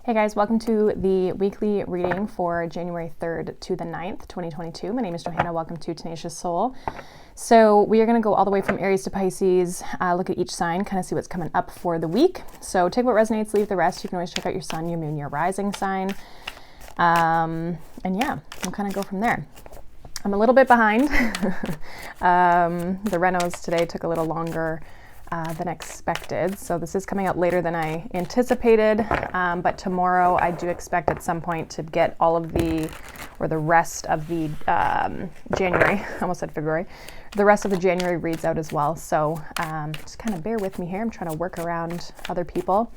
Hey guys, welcome to the weekly reading for January 3rd to the 9th, 2022. My name is Johanna. Welcome to Tenacious Soul. So we are going to go all the way from Aries to Pisces, look at each sign, kind of see what's coming up for the week. So take what resonates, leave the rest. You can always check out your sun, your moon, your rising sign. And yeah, we'll kind of go from there. I'm a little bit behind. The renos today took a little longer than expected. So this is coming out later than I anticipated, but tomorrow I do expect at some point to get all of the rest of the January, I almost said February, the rest of the January reads out as well. So just kind of bear with me here. I'm trying to work around other people.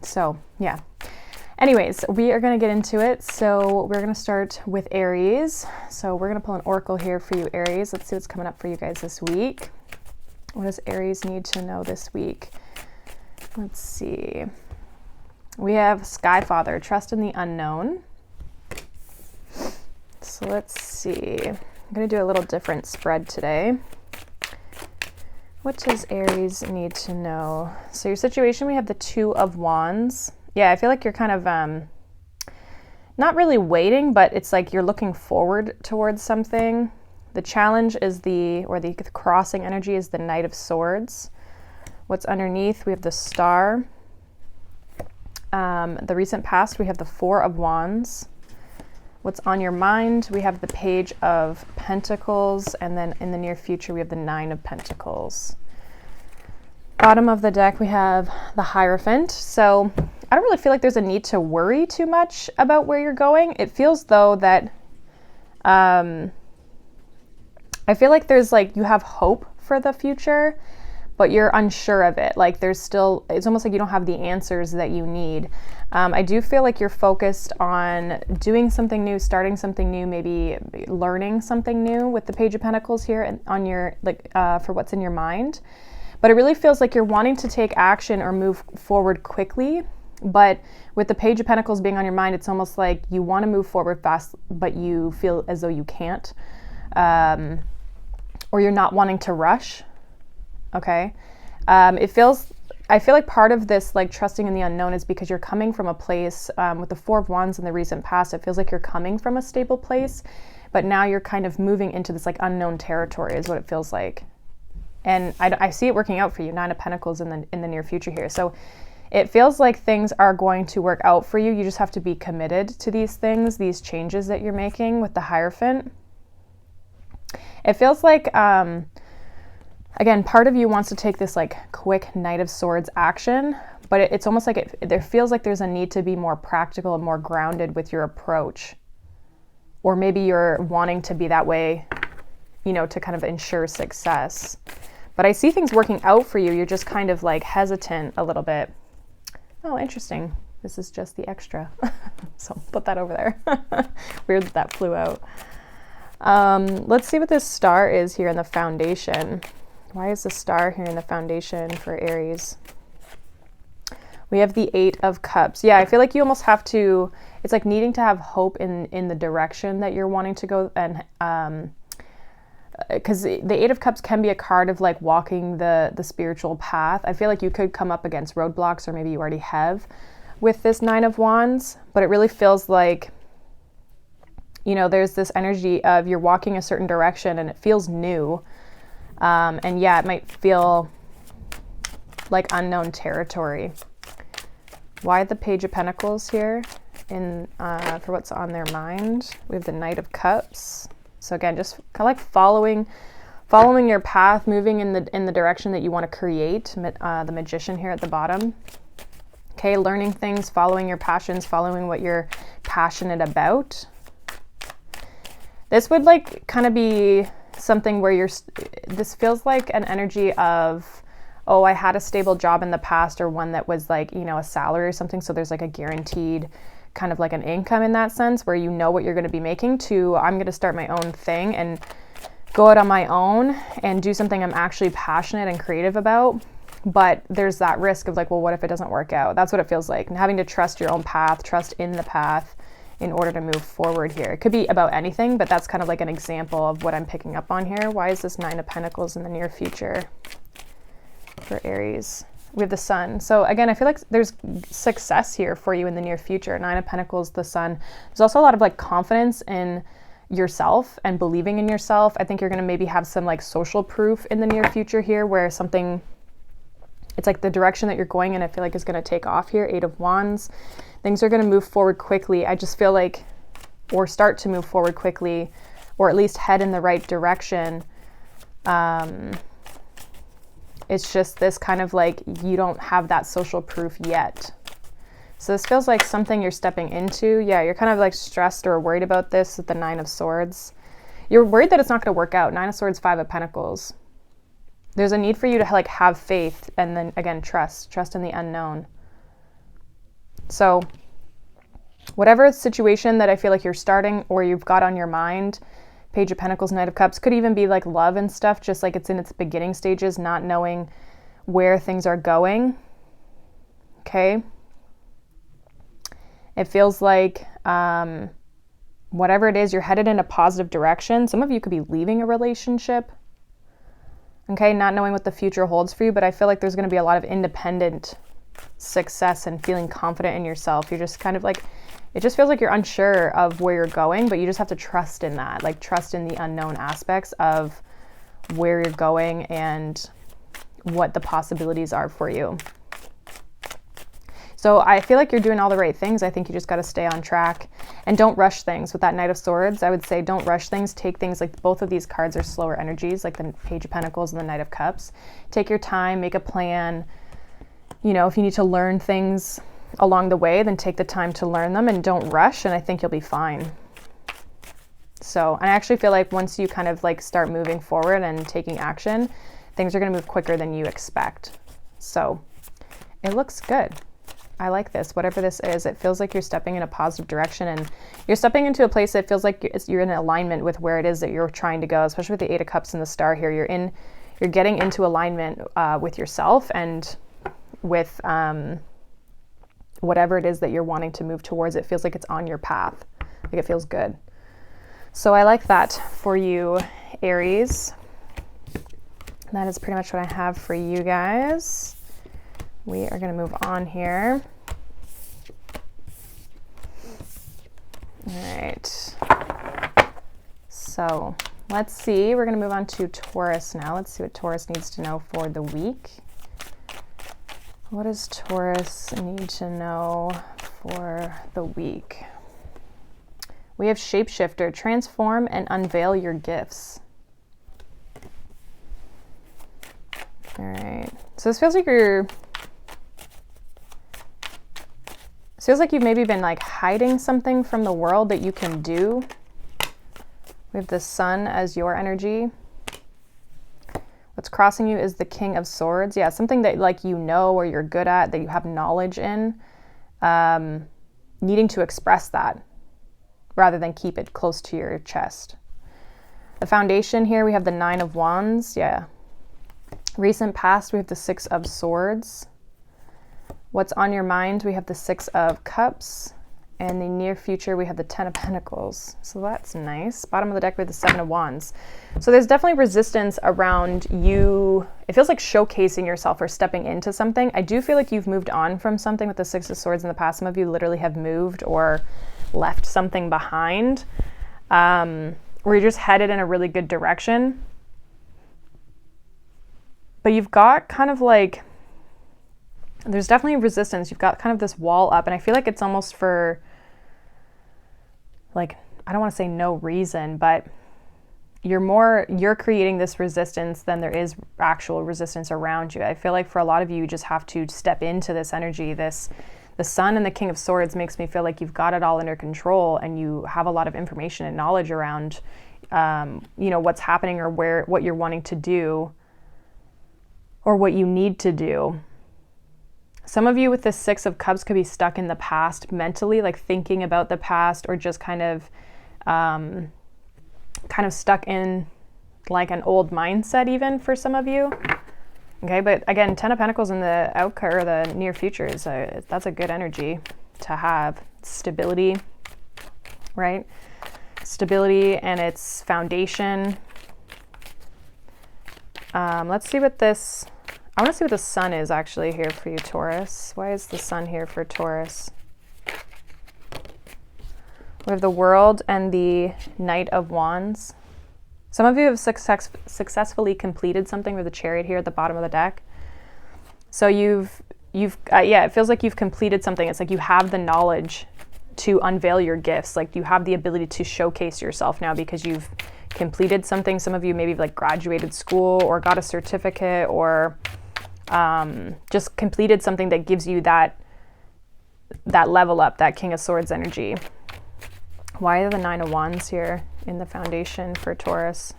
So yeah. Anyways, we are going to get into it. So we're going to start with Aries. So we're going to pull an oracle here for you, Aries. Let's see what's coming up for you guys this week. What does Aries need to know this week? Let's see. We have Sky Father, trust in the unknown. So let's see. I'm going to do a little different spread today. What does Aries need to know? So your situation, we have the Two of Wands. Yeah, I feel like you're kind of not really waiting, but it's like you're looking forward towards something. The challenge is the crossing energy is the Knight of Swords. What's underneath? We have the Star. The recent past, we have the Four of Wands. What's on your mind? We have the Page of Pentacles. And then in the near future, we have the Nine of Pentacles. Bottom of the deck, we have the Hierophant. So I don't really feel like there's a need to worry too much about where you're going. It feels though that I feel like there's like, you have hope for the future, but you're unsure of it. Like there's still, it's almost like you don't have the answers that you need. I do feel like you're focused on doing something new, starting something new, maybe learning something new with the Page of Pentacles here and on your, for what's in your mind. But it really feels like you're wanting to take action or move forward quickly. But with the Page of Pentacles being on your mind, it's almost like you want to move forward fast, but you feel as though you can't. Or you're not wanting to rush. Okay. I feel like part of this, like trusting in the unknown, is because you're coming from a place, with the Four of Wands in the recent past, it feels like you're coming from a stable place, but now you're kind of moving into this like unknown territory is what it feels like. And I see it working out for you, Nine of Pentacles in the near future here. So it feels like things are going to work out for you. You just have to be committed to these things, these changes that you're making with the Hierophant. It feels like, again, part of you wants to take this like quick Knight of Swords action, but it's almost like there feels like there's a need to be more practical and more grounded with your approach. Or maybe you're wanting to be that way, you know, to kind of ensure success. But I see things working out for you. You're just kind of like hesitant a little bit. Oh, interesting. This is just the extra. So put that over there. Weird that flew out. Let's see what this Star is here in the foundation. Why is the Star here in the foundation for Aries? We have the Eight of Cups. Yeah, I feel like you almost have to, it's like needing to have hope in the direction that you're wanting to go. And because the Eight of Cups can be a card of like walking the spiritual path. I feel like you could come up against roadblocks, or maybe you already have with this Nine of Wands, but it really feels like, you know, there's this energy of you're walking a certain direction and it feels new. And yeah, it might feel like unknown territory. Why the Page of Pentacles here for what's on their mind? We have the Knight of Cups. So again, just kind of like following your path, moving in the direction that you want to create. The Magician here at the bottom. Okay, learning things, following your passions, following what you're passionate about. This would like kind of be something where this feels like an energy of, oh, I had a stable job in the past, or one that was like, you know, a salary or something. So there's like a guaranteed kind of like an income in that sense, where you know what you're going to be making, to I'm going to start my own thing and go out on my own and do something I'm actually passionate and creative about. But there's that risk of like, well, what if it doesn't work out? That's what it feels like. And having to trust your own path, trust in the path in order to move forward here. It could be about anything, but that's kind of like an example of what I'm picking up on here. Why is this Nine of Pentacles in the near future for Aries? We have the sun. So again, I feel like there's success here for you in the near future. 9 of Pentacles, the sun. There's also a lot of like confidence in yourself and believing in yourself. I think you're going to maybe have some like social proof in the near future here where something, it's like the direction that you're going in, I feel like is going to take off here. 8 of Wands. Things are going to move forward quickly. I just feel like, or start to move forward quickly, or at least head in the right direction. It's just this kind of like, you don't have that social proof yet. So this feels like something you're stepping into. Yeah, you're kind of like stressed or worried about this with the 9 of Swords. You're worried that it's not going to work out. 9 of Swords, 5 of Pentacles. There's a need for you to like have faith and then again, trust in the unknown. So whatever situation that I feel like you're starting or you've got on your mind, Page of Pentacles, Knight of Cups, could even be like love and stuff, just like it's in its beginning stages, not knowing where things are going. Okay. It feels like whatever it is, you're headed in a positive direction. Some of you could be leaving a relationship. Okay, not knowing what the future holds for you, but I feel like there's going to be a lot of independent success and feeling confident in yourself. You're just kind of like, it just feels like you're unsure of where you're going, but you just have to trust in that, like trust in the unknown aspects of where you're going and what the possibilities are for you. So I feel like you're doing all the right things. I think you just got to stay on track and don't rush things. With that Knight of Swords, I would say don't rush things. Take things, like both of these cards are slower energies, like the Page of Pentacles and the Knight of Cups. Take your time, make a plan. You know, if you need to learn things along the way, then take the time to learn them and don't rush, and I think you'll be fine. So I actually feel like once you kind of like start moving forward and taking action, things are going to move quicker than you expect. So it looks good. I like this. Whatever this is, it feels like you're stepping in a positive direction and you're stepping into a place that feels like you're in alignment with where it is that you're trying to go, especially with the 8 of Cups and the Star here. You're getting into alignment with yourself and with whatever it is that you're wanting to move towards. It feels like it's on your path. Like it feels good. So I like that for you, Aries. That is pretty much what I have for you guys. We are going to move on here. All right. So let's see. We're going to move on to Taurus now. Let's see what Taurus needs to know for the week. What does Taurus need to know for the week? We have Shapeshifter. Transform and unveil your gifts. All right. So this feels like you've maybe been like hiding something from the world that you can do. We have the Sun as your energy. What's crossing you is the King of Swords. Yeah, something that like you know or you're good at, that you have knowledge in. Needing to express that rather than keep it close to your chest. The Foundation here, we have the 9 of Wands. Yeah. Recent past, we have the 6 of Swords. What's on your mind, we have the 6 of Cups. And the near future, we have the 10 of Pentacles. So that's nice. Bottom of the deck, we have the 7 of Wands. So there's definitely resistance around you. It feels like showcasing yourself or stepping into something. I do feel like you've moved on from something with the 6 of Swords in the past. Some of you literally have moved or left something behind, where you're just headed in a really good direction. But you've got kind of like, there's definitely resistance. You've got kind of this wall up, and I feel like it's almost for, like, I don't want to say no reason, but you're creating this resistance than there is actual resistance around you. I feel like for a lot of you just have to step into this energy. The Sun and the King of Swords makes me feel like you've got it all under control and you have a lot of information and knowledge around, what's happening or what you're wanting to do or what you need to do. Some of you with the 6 of Cups could be stuck in the past mentally, like thinking about the past, or just kind of stuck in like an old mindset even for some of you. Okay, but again, 10 of Pentacles in the outcome or the near future that's a good energy to have. Stability, right? Stability and its foundation. Let's see what this I want to see what the sun is actually here for you, Taurus. Why is the sun here for Taurus? We have the World and the Knight of Wands. Some of you have successfully completed something with the Chariot here at the bottom of the deck. So yeah, it feels like you've completed something. It's like you have the knowledge to unveil your gifts. Like you have the ability to showcase yourself now because you've completed something. Some of you maybe like graduated school or got a certificate or just completed something that gives you that level up, that King of Swords energy. Why are the Nine of Wands here in the foundation for Taurus?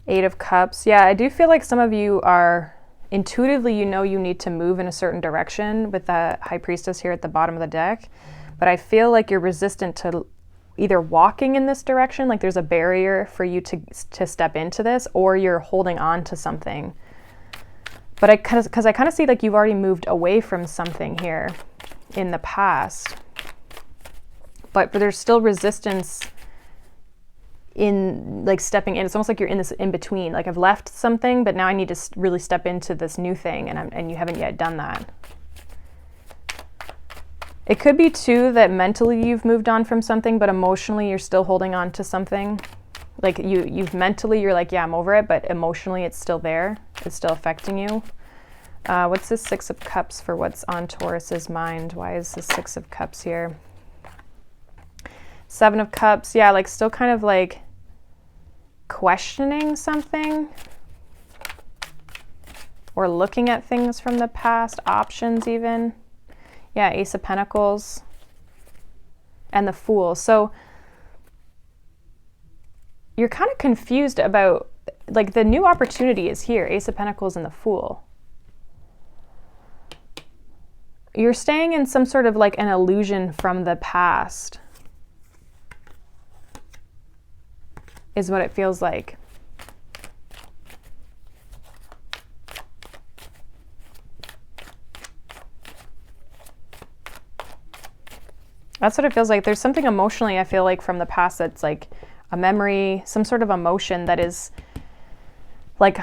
Eight of Cups. Yeah, I do feel like some of you are intuitively, you know, you need to move in a certain direction with the High Priestess here at the bottom of the deck. But I feel like you're resistant to either walking in this direction, like there's a barrier for you to step into this, or you're holding on to something. But because I kind of see like you've already moved away from something here in the past. But there's still resistance in like stepping in. It's almost like you're in this in between. Like I've left something, but now I need to really step into this new thing, and you haven't yet done that. It could be too that mentally you've moved on from something, but emotionally you're still holding on to something. Like you've mentally, you're like, yeah, I'm over it, but emotionally it's still there. It's still affecting you. What's this Six of Cups for what's on Taurus's mind? Why is the Six of Cups here? Seven of Cups, yeah, like still kind of like questioning something or looking at things from the past, options even. Yeah, Ace of Pentacles and the Fool. So you're kind of confused about, like the new opportunity is here, Ace of Pentacles and the Fool. You're staying in some sort of like an illusion from the past, is what it feels like. That's what it feels like. There's something emotionally, I feel like, from the past that's like a memory, some sort of emotion that is like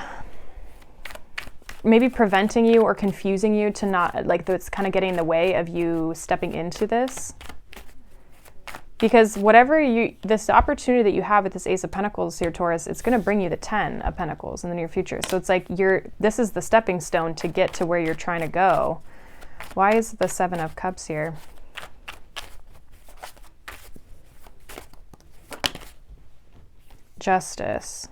maybe preventing you or confusing you to not, like that's kind of getting in the way of you stepping into this. Because whatever this opportunity that you have with this Ace of Pentacles here, Taurus, it's going to bring you the 10 of Pentacles in the near future. So it's like this is the stepping stone to get to where you're trying to go. Why is the Seven of Cups here? Justice.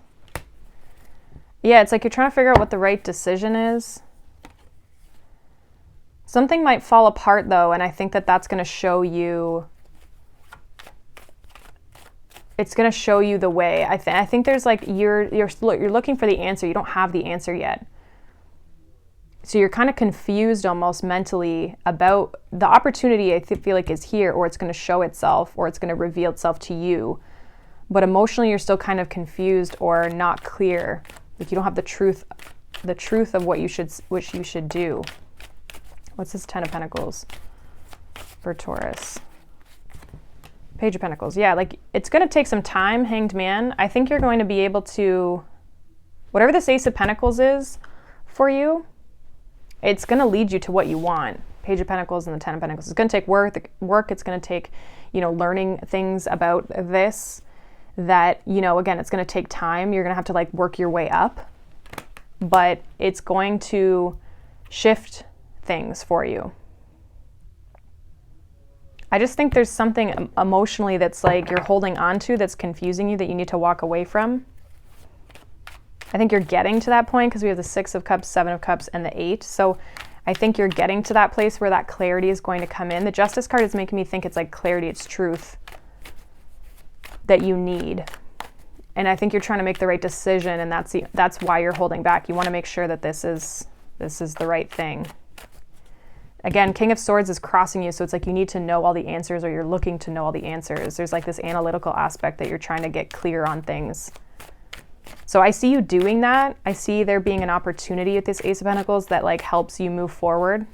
Yeah, it's like you're trying to figure out what the right decision is. Something might fall apart though, and I think that that's going to show you. It's going to show you the way. I think there's like you're looking for the answer. You don't have the answer yet. So you're kind of confused almost mentally about the opportunity. I feel like is here, or it's going to show itself, or it's going to reveal itself to you. But emotionally, you're still kind of confused or not clear. Like you don't have the truth of what you should do. What's this 10 of Pentacles for Taurus? Page of Pentacles. Yeah, like it's going to take some time, Hanged Man. I think you're going to be able to, whatever this Ace of Pentacles is for you, it's going to lead you to what you want. Page of Pentacles and the 10 of Pentacles. It's going to take work. It's going to take, learning things about this that, again, it's going to take time. You're going to have to like work your way up, but it's going to shift things for you. I just think there's something emotionally that's like you're holding on to that's confusing you that you need to walk away from. I think you're getting to that point because we have the Six of Cups, Seven of Cups, and the 8. So I think you're getting to that place where that clarity is going to come in. The Justice card is making me think it's like clarity, it's truth that you need. And I think you're trying to make the right decision, and that's why you're holding back. You want to make sure that this is the right thing. Again, King of Swords is crossing you, so it's like you need to know all the answers, or you're looking to know all the answers. There's like this analytical aspect that you're trying to get clear on things. So I see you doing that. I see there being an opportunity with this Ace of Pentacles that like helps you move forward.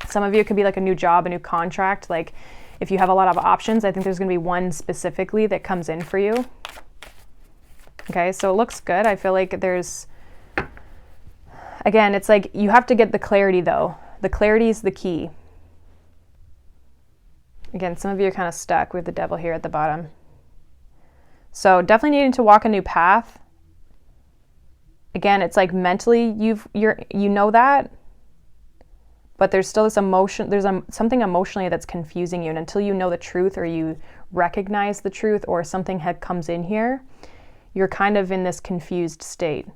Some of you, it could be like a new job, a new contract. Like if you have a lot of options, I think there's going to be one specifically that comes in for you. Okay, so it looks good. I feel like there's Again, it's like you have to get the clarity though. The clarity is the key. Again, some of you are kind of stuck with the devil here at the bottom. So definitely needing to walk a new path. Again, it's like mentally you know that, but there's still this emotion, there's something emotionally that's confusing you. And until you know the truth or you recognize the truth or something comes in here, you're kind of in this confused state.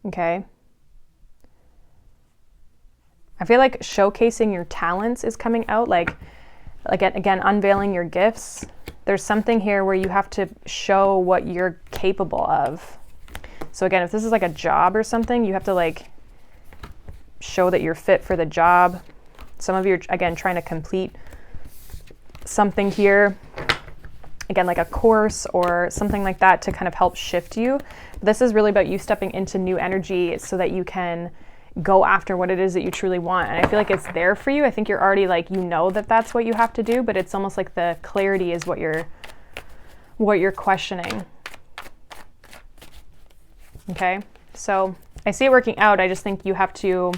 Okay. I feel like showcasing your talents is coming out, like again, unveiling your gifts. There's something here where you have to show what you're capable of. So again, if this is like a job or something, you have to like show that you're fit for the job. Some of you are, again, trying to complete something here. Again, like a course or something like that to kind of help shift you. But this is really about you stepping into new energy so that you can go after what it is that you truly want. And I feel like it's there for you. I think you're already like, you know that that's what you have to do, but it's almost like the clarity is what you're questioning. Okay, so I see it working out. I just think you have to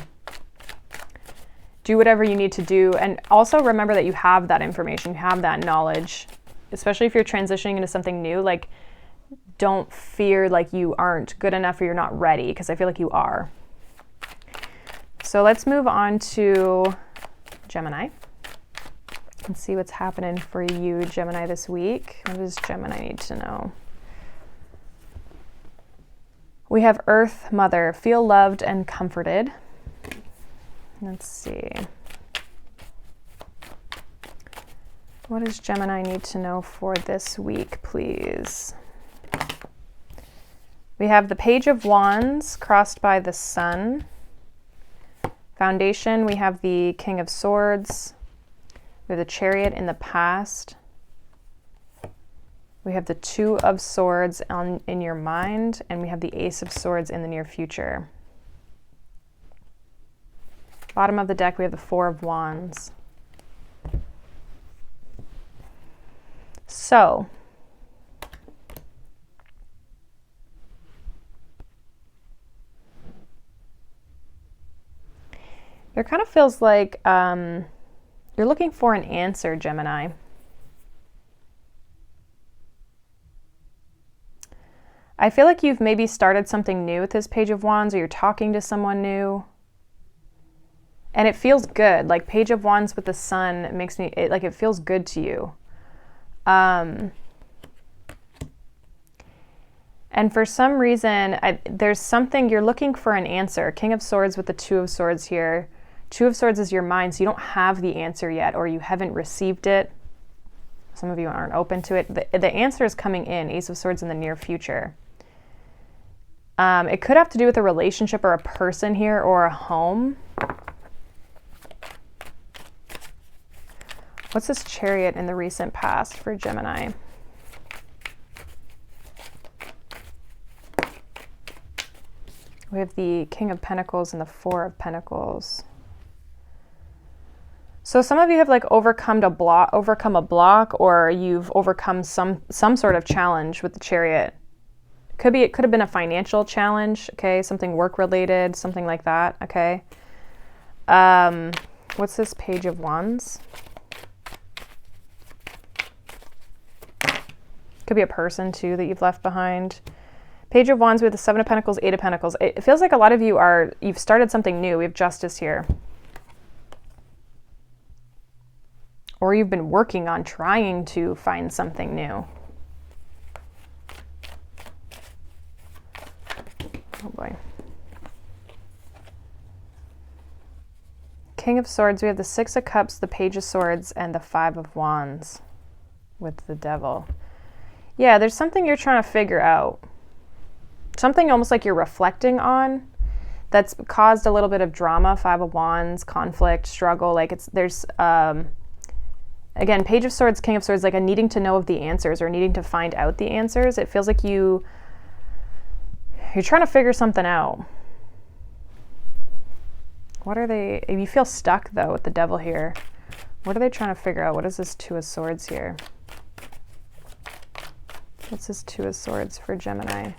do whatever you need to do. And also remember that you have that information, you have that knowledge, especially if you're transitioning into something new. Like, don't fear like you aren't good enough or you're not ready, because I feel like you are. So let's move on to Gemini and see what's happening for you, Gemini, this week. What does Gemini need to know? We have Earth Mother, feel loved and comforted. Let's see. What does Gemini need to know for this week, please? We have the Page of Wands crossed by the Sun. Foundation, we have the King of Swords. We have the Chariot in the past. We have the Two of Swords in your mind, and we have the Ace of Swords in the near future. Bottom of the deck, we have the Four of Wands. So, it kind of feels like you're looking for an answer, Gemini. I feel like you've maybe started something new with this Page of Wands, or you're talking to someone new. And it feels good. Like Page of Wands with the Sun makes me, it feels good to you. And for some reason, there's something, you're looking for an answer. King of Swords with the Two of Swords here. Two of Swords is your mind, so you don't have the answer yet, or you haven't received it. Some of you aren't open to it. The answer is coming in, Ace of Swords in the near future. It could have to do with a relationship or a person here, or a home. What's this Chariot in the recent past for Gemini? We have the King of Pentacles and the Four of Pentacles. So some of you have like overcome a block, or you've overcome some sort of challenge with the Chariot. It could have been a financial challenge, okay? Something work related, something like that, okay? What's this Page of Wands? Could be a person too that you've left behind. Page of Wands with the Seven of Pentacles, Eight of Pentacles. It feels like a lot of you you've started something new. We have Justice here. Or you've been working on trying to find something new. Oh boy. King of Swords, we have the Six of Cups, the Page of Swords, and the Five of Wands with the Devil. Yeah, there's something you're trying to figure out. Something almost like you're reflecting on that's caused a little bit of drama. Five of Wands, conflict, struggle. Like there's again, Page of Swords, King of Swords, like a needing to know of the answers or needing to find out the answers. It feels like you're trying to figure something out. What are they? You feel stuck though with the Devil here. What are they trying to figure out? What is this Two of Swords here? What's this Two of Swords for Gemini?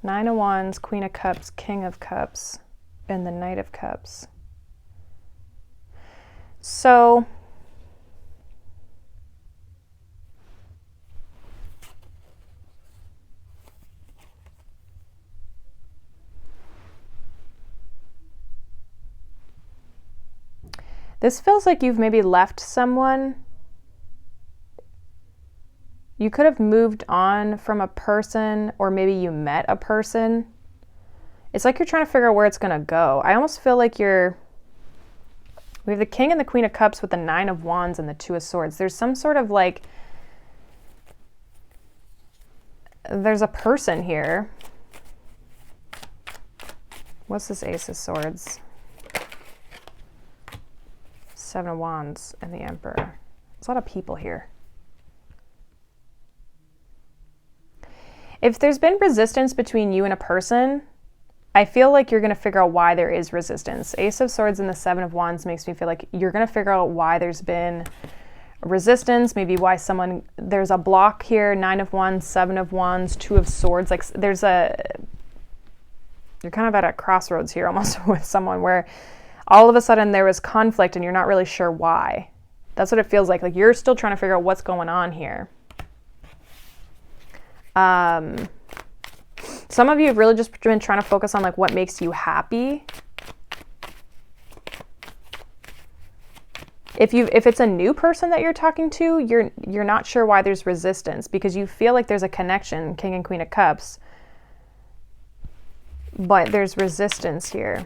Nine of Wands, Queen of Cups, King of Cups, and the Knight of Cups. So this feels like you've maybe left someone. You could have moved on from a person, or maybe you met a person. It's like you're trying to figure out where it's going to go. I almost feel like we have the King and the Queen of Cups with the Nine of Wands and the Two of Swords. There's some sort of like, there's a person here. What's this Ace of Swords? Seven of Wands and the Emperor. There's a lot of people here. If there's been resistance between you and a person, I feel like you're going to figure out why there is resistance. Ace of Swords and the Seven of Wands makes me feel like you're going to figure out why there's been resistance, maybe why there's a block here. Nine of Wands, Seven of Wands, Two of Swords. Like you're kind of at a crossroads here almost with someone where all of a sudden there was conflict and you're not really sure why. That's what it feels like. Like you're still trying to figure out what's going on here. Some of you have really just been trying to focus on like what makes you happy. If it's a new person that you're talking to, you're not sure why there's resistance, because you feel like there's a connection, King and Queen of Cups, but there's resistance here.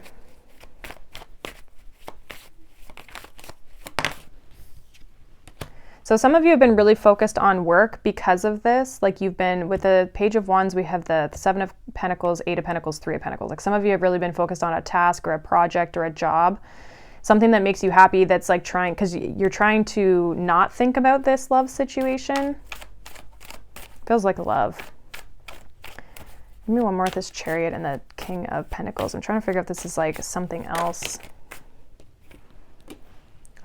So some of you have been really focused on work because of this. Like you've been, with the Page of Wands, we have the Seven of Pentacles, Eight of Pentacles, Three of Pentacles. Like some of you have really been focused on a task or a project or a job, something that makes you happy, that's like because you're trying to not think about this love situation. Feels like love. Give me one more with this Chariot and the King of Pentacles. I'm trying to figure out if this is like something else.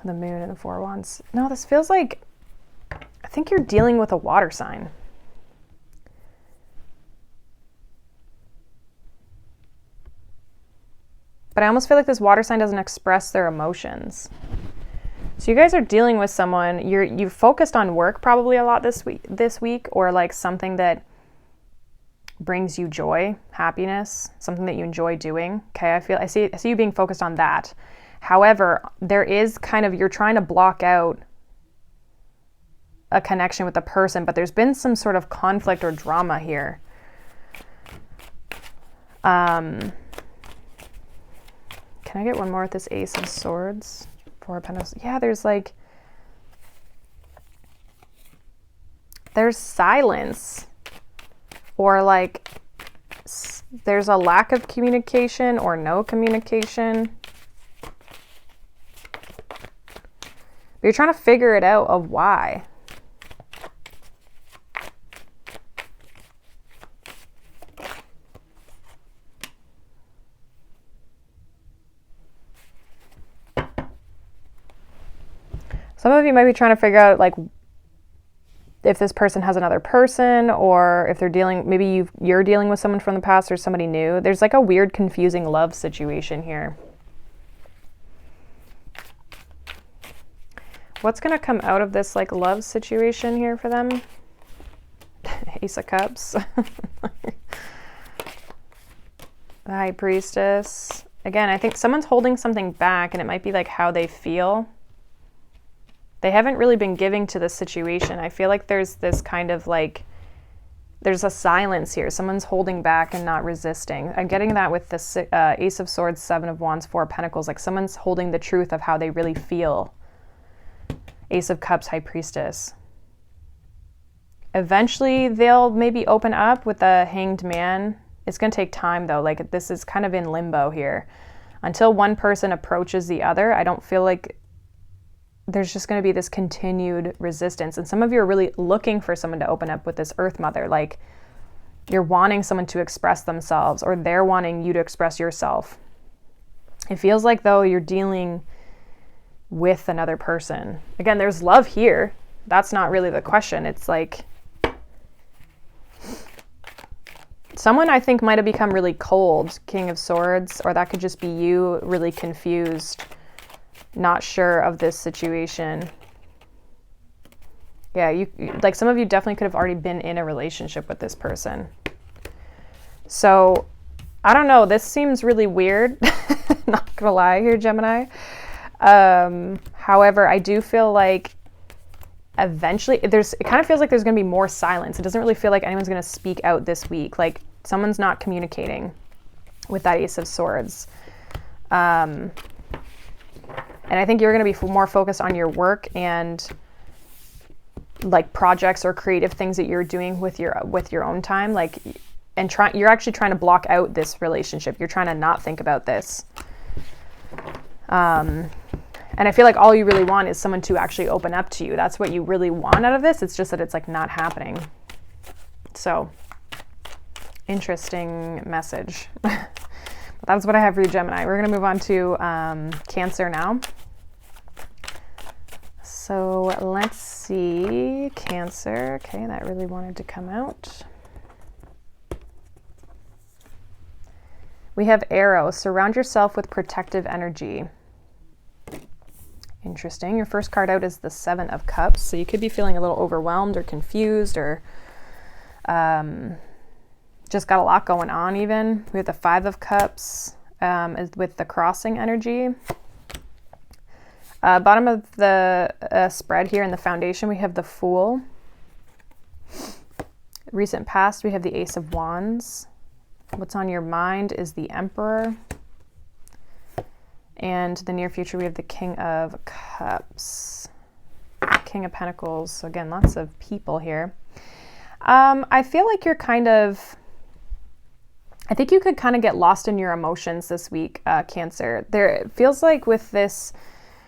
The Moon and the Four of Wands. No, this feels like, I think you're dealing with a water sign. But I almost feel like this water sign doesn't express their emotions. So you guys are dealing with someone, you've focused on work probably a lot this week, or like something that brings you joy, happiness, something that you enjoy doing. Okay, I see you being focused on that. However, there is kind of, you're trying to block out a connection with a person, but there's been some sort of conflict or drama here. Can I get one more with this Ace of Swords? Four of Pentacles. Yeah, there's silence, or like there's a lack of communication or no communication. But you're trying to figure it out of why. Some of you might be trying to figure out like if this person has another person, or if they're maybe you're dealing with someone from the past or somebody new. There's like a weird, confusing love situation here. What's going to come out of this like love situation here for them? Ace of Cups. The High Priestess. Again, I think someone's holding something back, and it might be like how they feel. They haven't really been giving to this situation. I feel like there's this kind of like, there's a silence here. Someone's holding back and not resisting. I'm getting that with this Ace of Swords, Seven of Wands, Four of Pentacles. Like someone's holding the truth of how they really feel. Ace of Cups, High Priestess. Eventually they'll maybe open up with the Hanged Man. It's going to take time though. Like this is kind of in limbo here. Until one person approaches the other, I don't feel like there's just going to be this continued resistance. And some of you are really looking for someone to open up with this Earth Mother. Like you're wanting someone to express themselves, or they're wanting you to express yourself. It feels like though you're dealing with another person. Again, there's love here. That's not really the question. It's like Someone I think might have become really cold, King of Swords, or that could just be you really confused, not sure of this situation. Yeah, you like some of you definitely could have already been in a relationship with this person. So, I don't know, this seems really weird, not gonna lie here, Gemini. However, I do feel like eventually it kind of feels like there's going to be more silence. It doesn't really feel like anyone's going to speak out this week. Like someone's not communicating with that Ace of Swords. And I think you're going to be more focused on your work and like projects or creative things that you're doing with your own time. Like, and you're actually trying to block out this relationship. You're trying to not think about this. And I feel like all you really want is someone to actually open up to you. That's what you really want out of this. It's just that it's like not happening. So, interesting message. That's what I have for you, Gemini. We're going to move on to Cancer now. So let's see. Cancer. Okay, that really wanted to come out. We have Arrow. Surround yourself with protective energy. Interesting. Your first card out is the Seven of Cups. So you could be feeling a little overwhelmed or confused or just got a lot going on even. We have the Five of Cups with the crossing energy. Bottom of the spread here in the foundation, we have the Fool. Recent past, we have the Ace of Wands. What's on your mind is the Emperor. And the near future, we have the King of Cups, King of Pentacles. So again, lots of people here. I feel like you're I think you could kind of get lost in your emotions this week, Cancer. It feels like with this,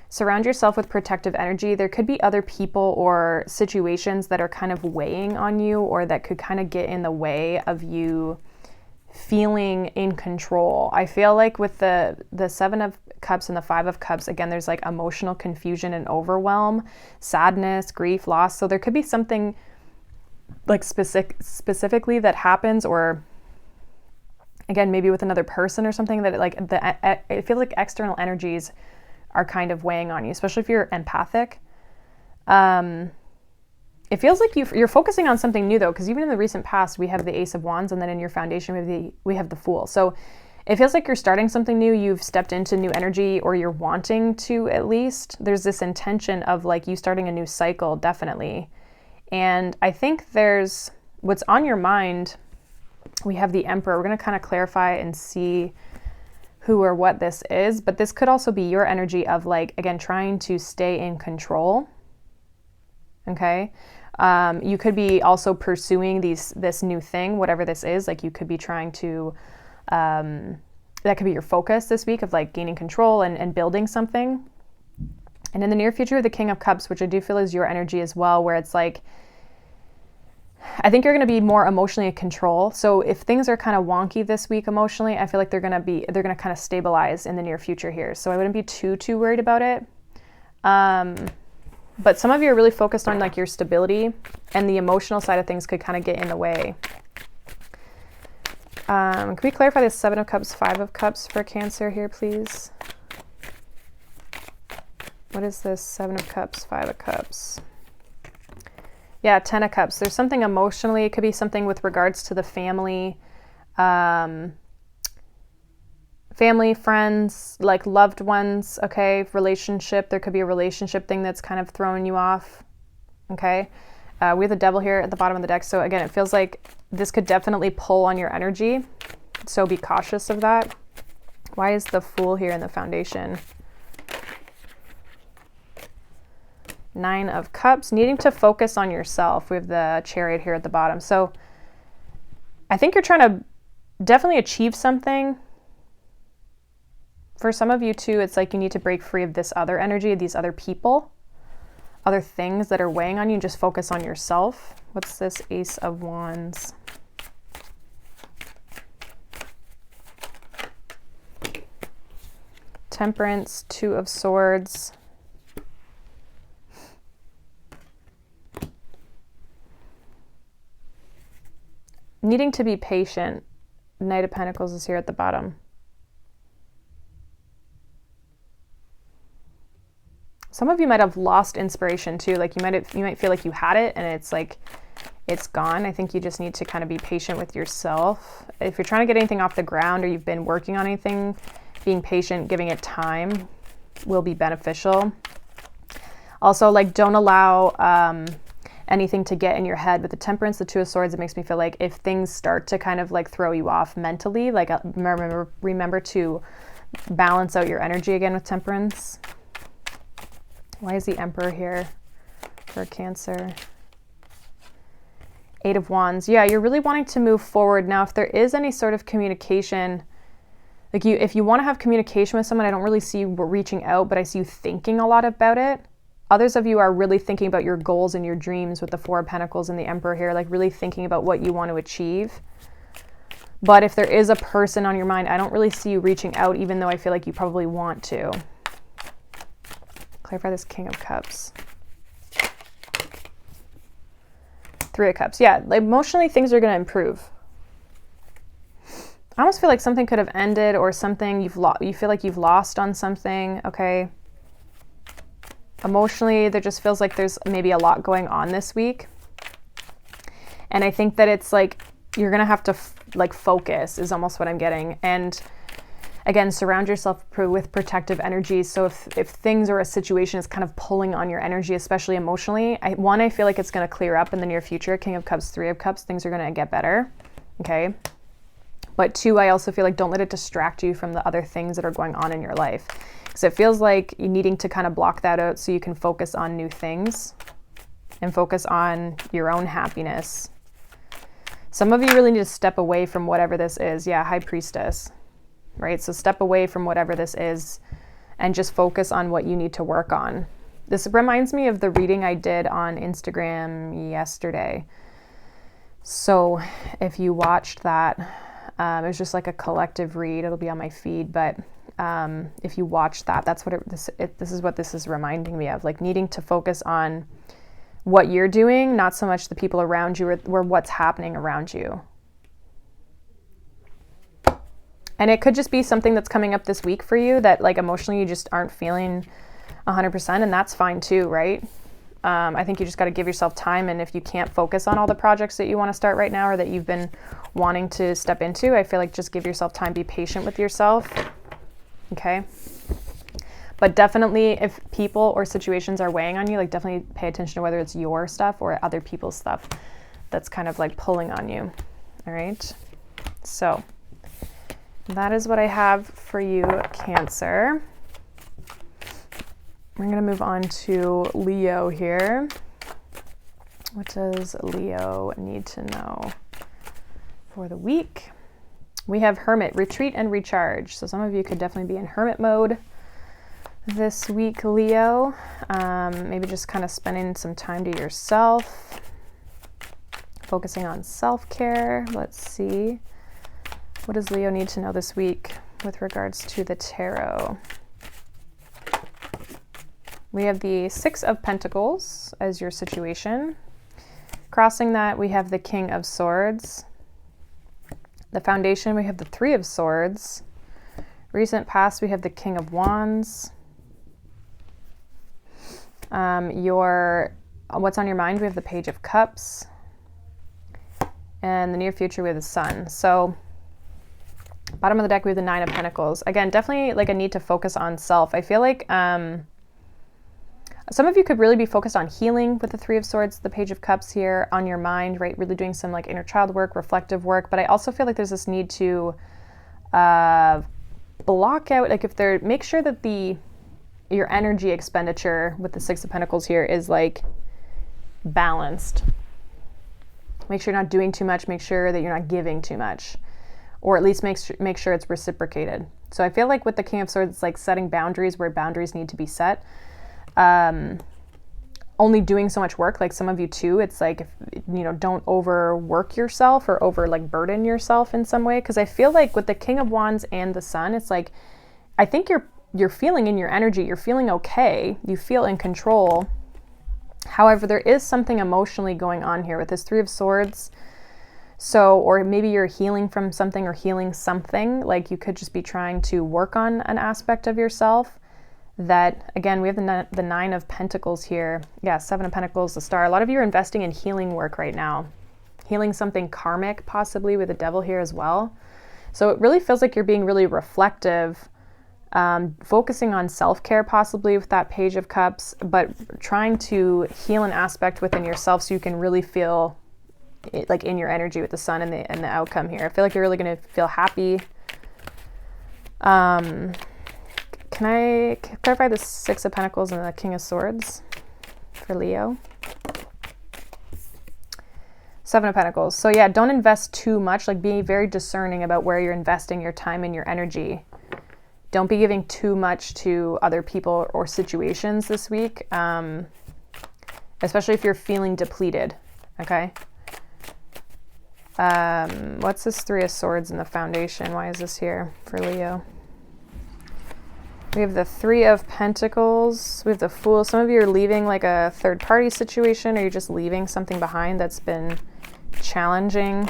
surround yourself with protective energy. There could be other people or situations that are kind of weighing on you or that could kind of get in the way of you feeling in control. I feel like with the Seven of Cups and the Five of Cups, again, there's like emotional confusion and overwhelm, sadness, grief, loss. So there could be something like specifically that happens, or again, maybe with another person or something that I feel like external energies are kind of weighing on you, especially if you're empathic. It feels like you're focusing on something new though, because even in the recent past, we have the Ace of Wands, and then in your foundation, we have the Fool. So it feels like you're starting something new. You've stepped into new energy, or you're wanting to at least. There's this intention of like you starting a new cycle, definitely. And I think there's what's on your mind. We have the Emperor. We're going to kind of clarify and see who or what this is, but this could also be your energy of like, again, trying to stay in control. Okay. You could be also pursuing this new thing, whatever this is. Like you could be trying to, that could be your focus this week of like gaining control and building something. And in the near future, the King of Cups, which I do feel is your energy as well, where it's like, I think you're going to be more emotionally in control. So if things are kind of wonky this week emotionally, I feel like they're going to kind of stabilize in the near future here. So I wouldn't be too worried about it. But some of you are really focused on like your stability, and the emotional side of things could kind of get in the way. Can we clarify this Seven of Cups, Five of Cups for Cancer here, please? What is this Seven of Cups, Five of Cups? Yeah, Ten of Cups. There's something emotionally. It could be something with regards to the family, family, friends, like loved ones, okay? Relationship. There could be a relationship thing that's kind of throwing you off, okay? We have the Devil here at the bottom of the deck. So again, it feels like this could definitely pull on your energy. So be cautious of that. Why is the Fool here in the foundation? Nine of Cups, needing to focus on yourself. We have the Chariot here at the bottom. So I think you're trying to definitely achieve something. For some of you too, it's like you need to break free of this other energy, these other people, other things that are weighing on you, and just focus on yourself. What's this Ace of Wands? Temperance, Two of Swords. needing to be patient. Knight of Pentacles is here at the bottom. Some of you might have lost inspiration too. Like you might feel like you had it and it's like, it's gone. I think you just need to kind of be patient with yourself. If you're trying to get anything off the ground or you've been working on anything, being patient, giving it time will be beneficial. Also, like, don't allow anything to get in your head. With the Temperance, the Two of Swords, it makes me feel like if things start to kind of like throw you off mentally, like remember to balance out your energy again with Temperance. Why is the Emperor here for Cancer? Eight of Wands. Yeah, you're really wanting to move forward. Now, if there is any sort of communication, like if you want to have communication with someone, I don't really see you reaching out, but I see you thinking a lot about it. Others of you are really thinking about your goals and your dreams with the Four of Pentacles and the Emperor here, like really thinking about what you want to achieve. But if there is a person on your mind, I don't really see you reaching out, even though I feel like you probably want to. Clarify this King of Cups. Three of Cups. Yeah, like emotionally things are going to improve. I almost feel like something could have ended or something you feel like you've lost on something, okay? Emotionally, there just feels like there's maybe a lot going on this week. And I think that it's like you're going to have to like focus is almost what I'm getting. And again, surround yourself with protective energy. So if things or a situation is kind of pulling on your energy, especially emotionally, I feel like it's going to clear up in the near future. King of Cups, Three of Cups, things are going to get better. Okay. But two, I also feel like don't let it distract you from the other things that are going on in your life. Because it feels like you're needing to kind of block that out so you can focus on new things and focus on your own happiness. Some of you really need to step away from whatever this is. Yeah, High Priestess, right? So step away from whatever this is and just focus on what you need to work on. This reminds me of the reading I did on Instagram yesterday. So if you watched that, it was just like a collective read. It'll be on my feed, but if you watch that, that's what this is what this is reminding me of, like needing to focus on what you're doing, not so much the people around you or what's happening around you. And it could just be something that's coming up this week for you that like emotionally you just aren't feeling 100%, and that's fine too, right? I think you just got to give yourself time, and if you can't focus on all the projects that you want to start right now or that you've been wanting to step into, I feel like just give yourself time, be patient with yourself, okay? But definitely if people or situations are weighing on you, like definitely pay attention to whether it's your stuff or other people's stuff that's kind of like pulling on you, all right? So that is what I have for you, Cancer. We're going to move on to Leo here. What does Leo need to know for the week? We have Hermit, retreat and recharge. So some of you could definitely be in hermit mode this week, Leo. Maybe just kind of spending some time to yourself, focusing on self-care. Let's see. What does Leo need to know this week with regards to the tarot? We have the Six of Pentacles as your situation. Crossing that, we have the King of Swords. The Foundation, we have the Three of Swords. Recent past, we have the King of Wands. What's on your mind, we have the Page of Cups. And the near future, we have the Sun. So bottom of the deck, we have the Nine of Pentacles. Again, definitely like a need to focus on self. I feel like some of you could really be focused on healing with the Three of Swords, the Page of Cups here on your mind, right? Really doing some like inner child work, reflective work. But I also feel like there's this need to block out, like make sure that your energy expenditure with the Six of Pentacles here is like balanced. Make sure you're not doing too much. Make sure that you're not giving too much, or at least make sure it's reciprocated. So I feel like with the King of Swords, it's like setting boundaries where boundaries need to be set. Only doing so much work, like some of you too, it's like, don't overwork yourself or over like burden yourself in some way. Cause I feel like with the King of Wands and the Sun, it's like, I think you're feeling in your energy, you're feeling okay. You feel in control. However, there is something emotionally going on here with this Three of Swords. So, or maybe you're healing from something or healing something. Like you could just be trying to work on an aspect of yourself that, again, we have the Nine of Pentacles here. Yeah, Seven of Pentacles, the Star. A lot of you are investing in healing work right now. Healing something karmic, possibly, with the Devil here as well. So it really feels like you're being really reflective, focusing on self-care possibly with that Page of Cups, but trying to heal an aspect within yourself so you can really feel it, like in your energy with the Sun and the outcome here. I feel like you're really going to feel happy. Can I clarify the Six of Pentacles and the King of Swords for Leo? Seven of Pentacles. So yeah, don't invest too much. Like be very discerning about where you're investing your time and your energy. Don't be giving too much to other people or situations this week, especially if you're feeling depleted, okay? What's this Three of Swords in the foundation? Why is this here for Leo? We have the Three of Pentacles. We have the Fool. Some of you are leaving like a third party situation, or you're just leaving something behind that's been challenging.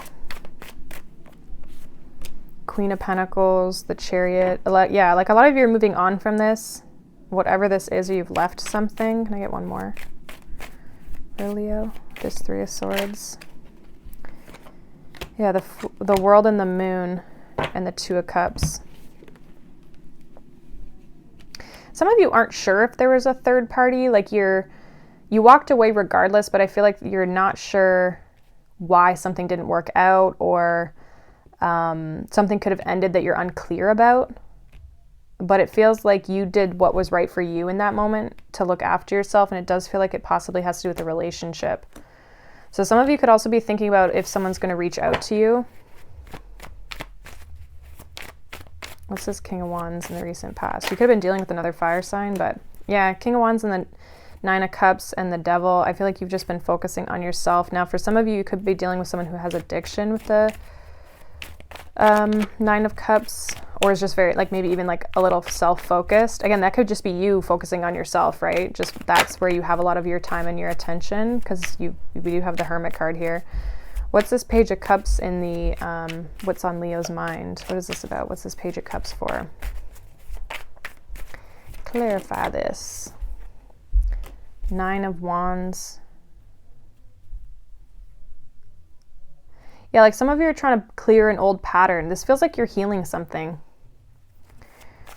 Queen of Pentacles, the Chariot. Yeah, like a lot of you are moving on from this, whatever this is, or you've left something. Can I get one more for Leo? This Three of Swords. Yeah, the World and the Moon and the Two of Cups. Some of you aren't sure if there was a third party, like you walked away regardless, but I feel like you're not sure why something didn't work out, or something could have ended that you're unclear about. But it feels like you did what was right for you in that moment to look after yourself, and it does feel like it possibly has to do with the relationship. So some of you could also be thinking about if someone's going to reach out to you. What's this King of Wands in the recent past? You could have been dealing with another fire sign, but yeah, King of Wands and the Nine of Cups and the Devil. I feel like you've just been focusing on yourself. Now, for some of you, you could be dealing with someone who has addiction with the Nine of Cups, or is just very, like, maybe even like a little self-focused. Again, that could just be you focusing on yourself, right? Just that's where you have a lot of your time and your attention, because we do have the Hermit card here. What's this Page of Cups in the, what's on Leo's mind? What is this about? What's this Page of Cups for? Clarify this. Nine of Wands. Yeah, like some of you are trying to clear an old pattern. This feels like you're healing something.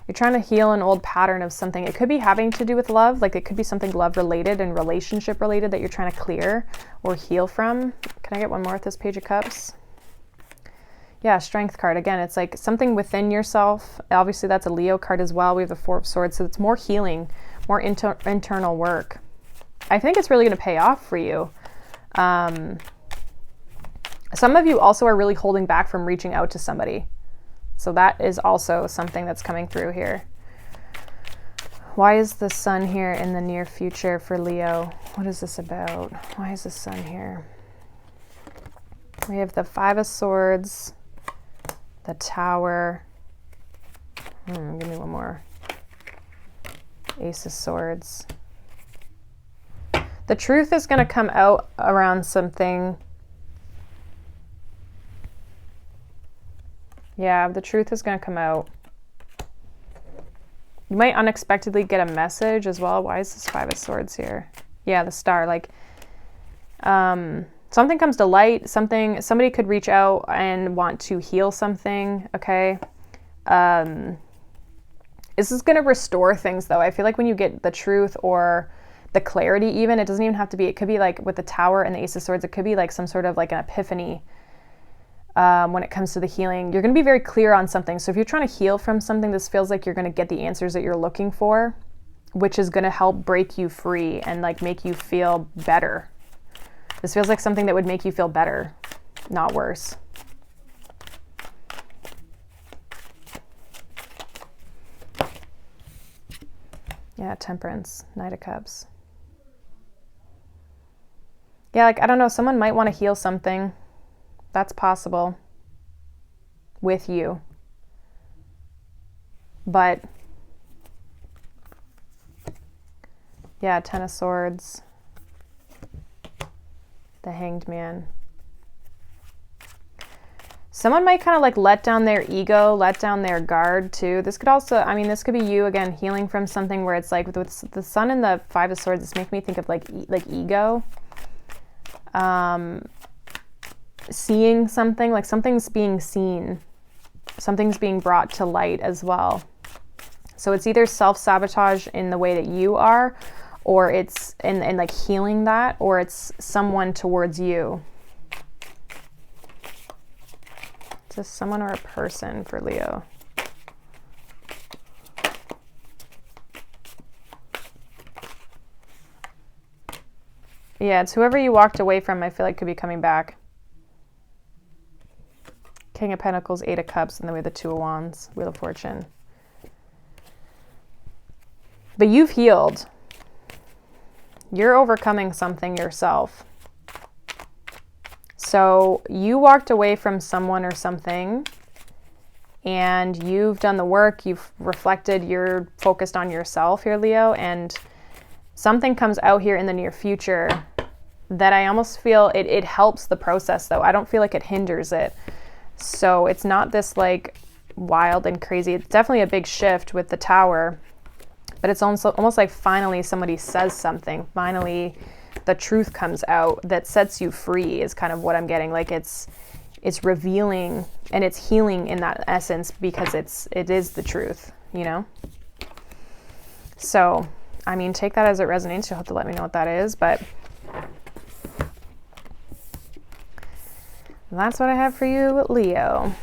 You're trying to heal an old pattern of something. It could be having to do with love. Like it could be something love related and relationship related that you're trying to clear or heal from. Can I get one more with this Page of Cups? Yeah, Strength card. Again, it's like something within yourself. Obviously, that's a Leo card as well. We have the Four of Swords. So it's more healing, more internal work. I think it's really going to pay off for you. Some of you also are really holding back from reaching out to somebody. So that is also something that's coming through here. Why is the Sun here in the near future for Leo? What is this about? Why is the Sun here? We have the Five of Swords, the Tower. Give me one more. Ace of Swords. The truth is going to come out around something. Yeah, the truth is going to come out. You might unexpectedly get a message as well. Why is this Five of Swords here? Yeah, the Star. Like, something comes to light. Somebody could reach out and want to heal something. Okay. This is going to restore things, though. I feel like when you get the truth or the clarity, even, it doesn't even have to be. It could be like with the Tower and the Ace of Swords. It could be like some sort of like an epiphany. When it comes to the healing, you're going to be very clear on something. So if you're trying to heal from something, this feels like you're going to get the answers that you're looking for, which is going to help break you free and like make you feel better. This feels like something that would make you feel better, not worse. Yeah, Temperance, Knight of Cups. Yeah, like, I don't know, someone might want to heal something. That's possible with you. But yeah, Ten of Swords, the Hanged Man. Someone might kind of like let down their ego, let down their guard too. This could also, I mean, this could be you again healing from something where it's like with the Sun and the Five of Swords, it's making me think of like ego. Seeing something, like something's being seen. Something's being brought to light as well. So it's either self-sabotage in the way that you are, or it's in like healing that, or it's someone towards you. Is this someone or a person for Leo? Yeah, it's whoever you walked away from, I feel like could be coming back. King of Pentacles, Eight of Cups, and then we have the Two of Wands, Wheel of Fortune. But you've healed. You're overcoming something yourself. So you walked away from someone or something, and you've done the work, you've reflected, you're focused on yourself here, Leo, and something comes out here in the near future that I almost feel it helps the process, though. I don't feel like it hinders it. So it's not this like wild and crazy. It's definitely a big shift with the Tower, but it's almost like finally somebody says something. Finally, the truth comes out that sets you free is kind of what I'm getting. Like it's revealing and it's healing in that essence because it is the truth, you know? So, I mean, take that as it resonates. You'll have to let me know what that is, but that's what I have for you, Leo.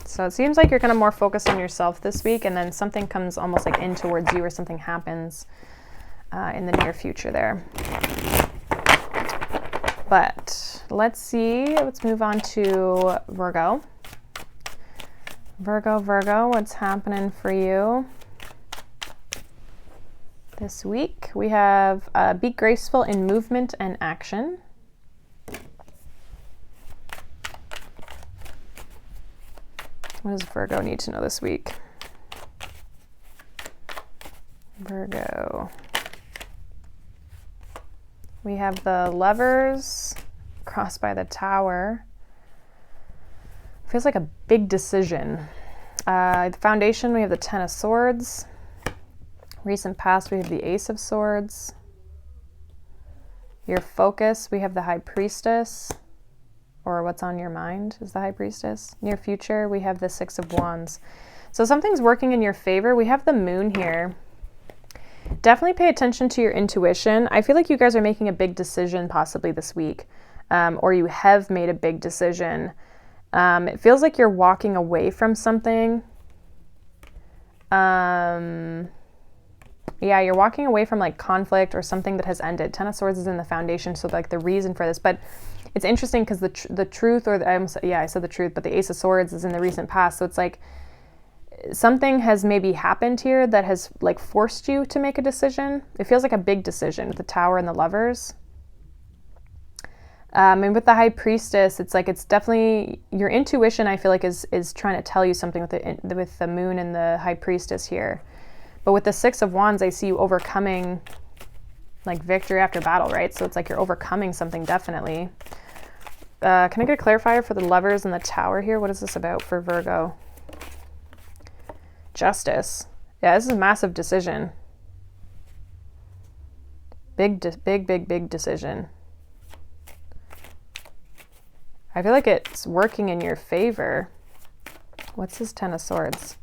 So it seems like you're kind of more focused on yourself this week, and then something comes almost like in towards you, or something happens in the near future there. But let's see. Let's move on to Virgo. Virgo, what's happening for you this week? We have be graceful in movement and action. What does Virgo need to know this week? Virgo. We have the Lovers crossed by the Tower. Feels like a big decision. The Foundation, we have the Ten of Swords. Recent past, we have the Ace of Swords. Your focus, we have the High Priestess. Or what's on your mind is the High Priestess. Near future, we have the Six of Wands. So something's working in your favor. We have the Moon here. Definitely pay attention to your intuition. I feel like you guys are making a big decision possibly this week, or you have made a big decision. It feels like you're walking away from something. Yeah, you're walking away from like conflict or something that has ended. Ten of Swords is in the Foundation, so like the reason for this, but it's interesting because the truth, or I said the truth, but the Ace of Swords is in the recent past. So it's like something has maybe happened here that has like forced you to make a decision. It feels like a big decision with the Tower and the Lovers. And with the High Priestess, it's like it's definitely your intuition. I feel like is trying to tell you something with the Moon and the High Priestess here. But with the Six of Wands, I see you overcoming like victory after battle, right? So it's like you're overcoming something definitely. Can I get a clarifier for the Lovers and the Tower here? What is this about for Virgo? Justice. Yeah, this is a massive decision. Big decision. I feel like it's working in your favor. What's this Ten of Swords?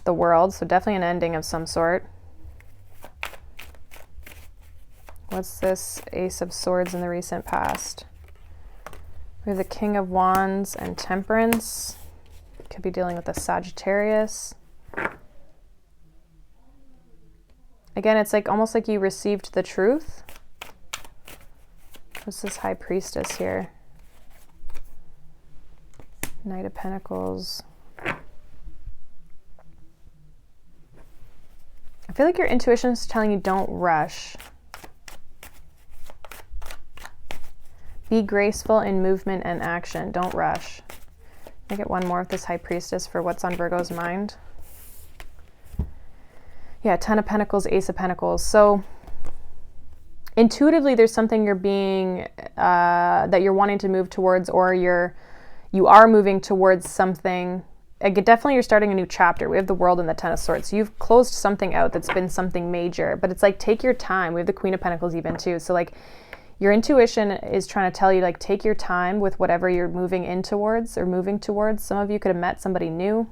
The World, so definitely an ending of some sort. What's this Ace of Swords in the recent past? We have the King of Wands and Temperance. Could be dealing with a Sagittarius. Again, it's like almost like you received the truth. What's this High Priestess here? Knight of Pentacles. I feel like your intuition is telling you don't rush. Be graceful in movement and action. Don't rush. I get one more of this High Priestess for what's on Virgo's mind. Yeah, Ten of Pentacles, Ace of Pentacles. So intuitively there's something you're being, that you're wanting to move towards, or you are moving towards something. Definitely you're starting a new chapter. We have the World and the Ten of Swords. So you've closed something out that's been something major, but it's like, take your time. We have the Queen of Pentacles even too. So like your intuition is trying to tell you, like, take your time with whatever you're moving in towards or moving towards. Some of you could have met somebody new.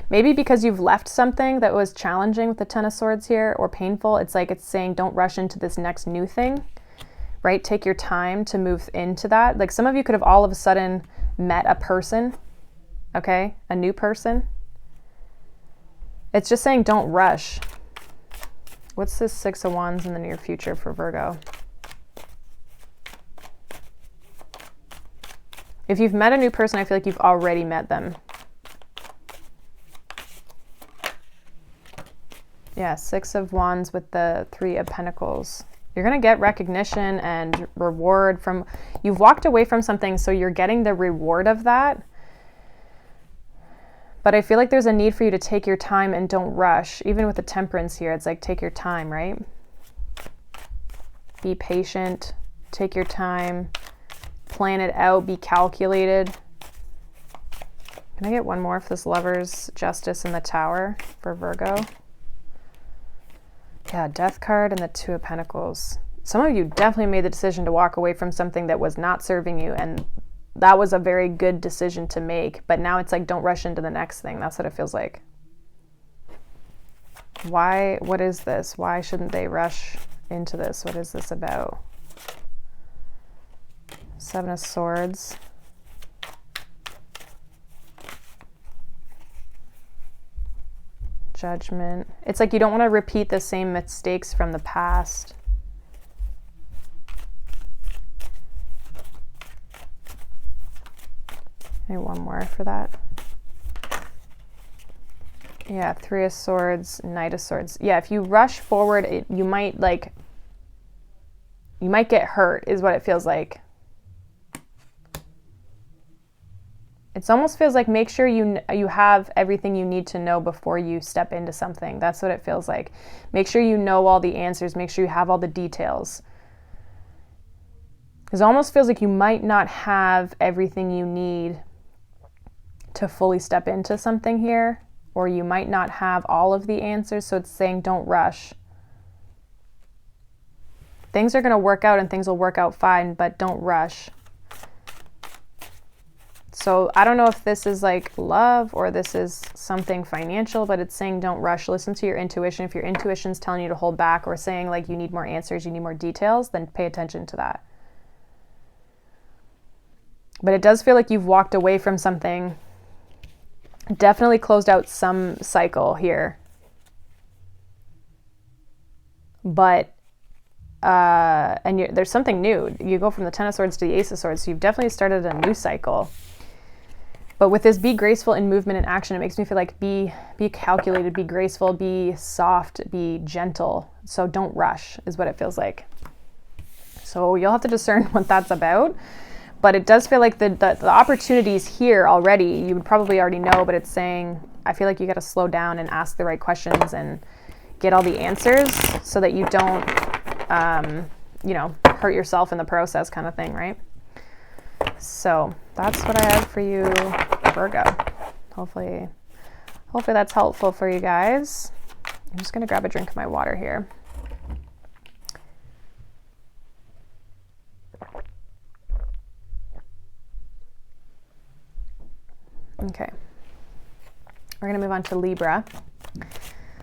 Maybe because you've left something that was challenging with the Ten of Swords here, or painful. It's like, it's saying, don't rush into this next new thing, right? Take your time to move into that. Like some of you could have all of a sudden met a person, okay? A new person. It's just saying, don't rush. What's this Six of Wands in the near future for Virgo? If you've met a new person, I feel like you've already met them. Yeah, Six of Wands with the Three of Pentacles. You're going to get recognition and reward from, you've walked away from something, so you're getting the reward of that. But I feel like there's a need for you to take your time and don't rush. Even with the Temperance here, it's like, take your time, right? Be patient, take your time, plan it out, be calculated. Can I get one more for this Lover's, Justice, and the Tower for Virgo? Yeah, Death card and the Two of Pentacles. Some of you definitely made the decision to walk away from something that was not serving you, and that was a very good decision to make. But now it's like, don't rush into the next thing. That's what it feels like. Why? What is this? Why shouldn't they rush into this? What is this about? Seven of Swords. Judgment. It's like you don't want to repeat the same mistakes from the past. Maybe one more for that. Yeah, Three of Swords, Knight of Swords. Yeah, if you rush forward, you might get hurt, is what it feels like. It almost feels like, make sure you have everything you need to know before you step into something. That's what it feels like. Make sure you know all the answers. Make sure you have all the details. Because it almost feels like you might not have everything you need to fully step into something here, or you might not have all of the answers. So it's saying, don't rush. Things are going to work out and things will work out fine, but don't rush. So I don't know if this is like love or this is something financial, but it's saying, don't rush. Listen to your intuition. If your intuition's telling you to hold back, or saying like you need more answers, you need more details, then pay attention to that. But it does feel like you've walked away from something. Definitely closed out some cycle here. But, there's something new. You go from the Ten of Swords to the Ace of Swords, so you've definitely started a new cycle. But with this, be graceful in movement and action. It makes me feel like be calculated, be graceful, be soft, be gentle. So don't rush is what it feels like. So you'll have to discern what that's about. But it does feel like the opportunities here already, you would probably already know, but it's saying, I feel like you got to slow down and ask the right questions and get all the answers so that you don't, hurt yourself in the process, kind of thing, right? So that's what I have for you, Virgo. Hopefully that's helpful for you guys. I'm just going to grab a drink of my water here. Okay, we're going to move on to Libra.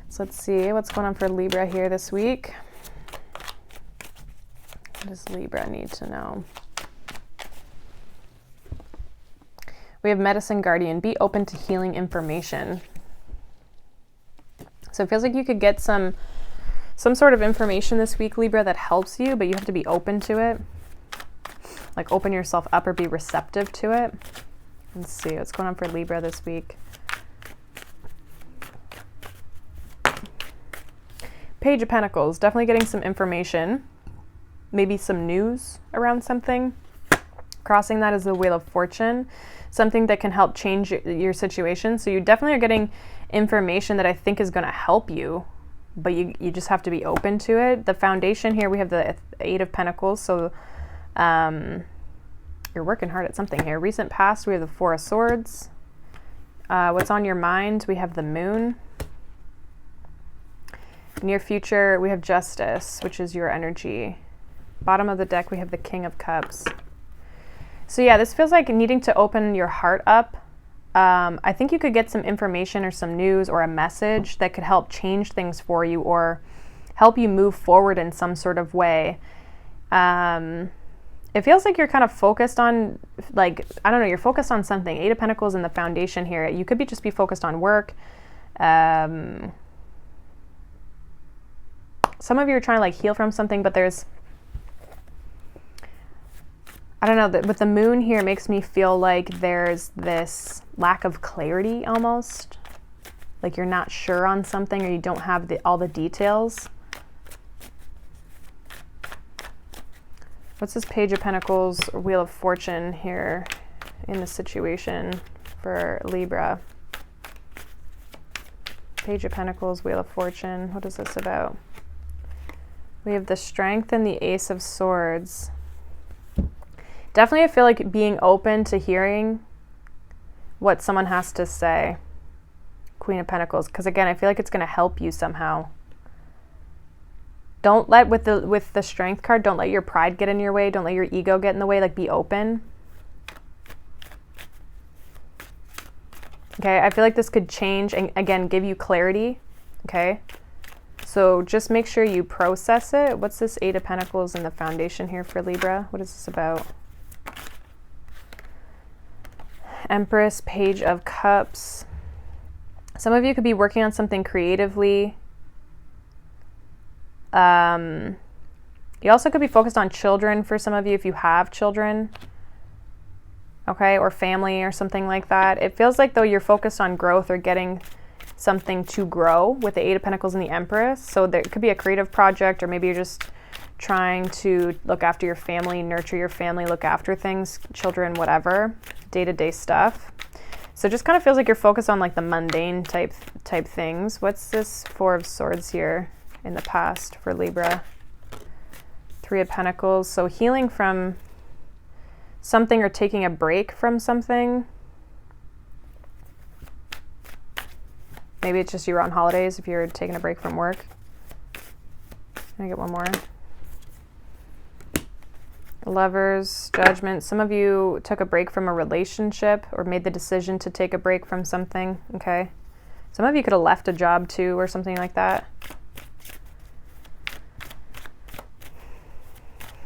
So let's see what's going on for Libra here this week. What does Libra need to know? We have Medicine Guardian. Be open to healing information. So it feels like you could get some sort of information this week, Libra, that helps you, but you have to be open to it. Like open yourself up or be receptive to it. Let's see what's going on for Libra this week. Page of Pentacles, definitely getting some information, maybe some news around something. Crossing that is the Wheel of Fortune, something that can help change your situation. So you definitely are getting information that I think is going to help you. but you just have to be open to it. The foundation here, we have the Eight of Pentacles. So you're working hard at something here. Recent past, we have the Four of Swords. What's on your mind? We have the Moon. Near future, we have Justice, which is your energy. Bottom of the deck, we have the King of Cups. So yeah, this feels like needing to open your heart up. I think you could get some information or some news or a message that could help change things for you or help you move forward in some sort of way. It feels like you're kind of focused on, like, I don't know, you're focused on something. Eight of Pentacles in the foundation here. You could just be focused on work. Some of you are trying to like heal from something, but there's, I don't know, with the Moon here, it makes me feel like there's this lack of clarity almost. Like you're not sure on something or you don't have all the details. What's this Page of Pentacles or Wheel of Fortune here in the situation for Libra? Page of Pentacles, Wheel of Fortune. What is this about? We have the Strength and the Ace of Swords. Definitely I feel like being open to hearing what someone has to say. Queen of Pentacles, because again, I feel like it's going to help you somehow. Don't let, with the Strength card, don't let your pride get in your way. Don't let your ego get in the way. Like, be open. Okay, I feel like this could change and, again, give you clarity. Okay, so just make sure you process it. What's this Eight of Pentacles in the foundation here for Libra? What is this about? Empress, Page of Cups. Some of you could be working on something creatively. You also could be focused on children for some of you if you have children. Okay, or family or something like that. It feels like though you're focused on growth or getting something to grow with the Eight of Pentacles and the Empress. So there could be a creative project, or maybe you're just trying to look after your family, nurture your family, look after things, children, whatever, day-to-day stuff. So it just kind of feels like you're focused on like the mundane type things. What's this Four of Swords here in the past for Libra? Three of Pentacles. So healing from something or taking a break from something. Maybe it's just you were on holidays if you're taking a break from work. Can I get one more? Lovers, Judgment. Some of you took a break from a relationship or made the decision to take a break from something. Okay. Some of you could have left a job too or something like that.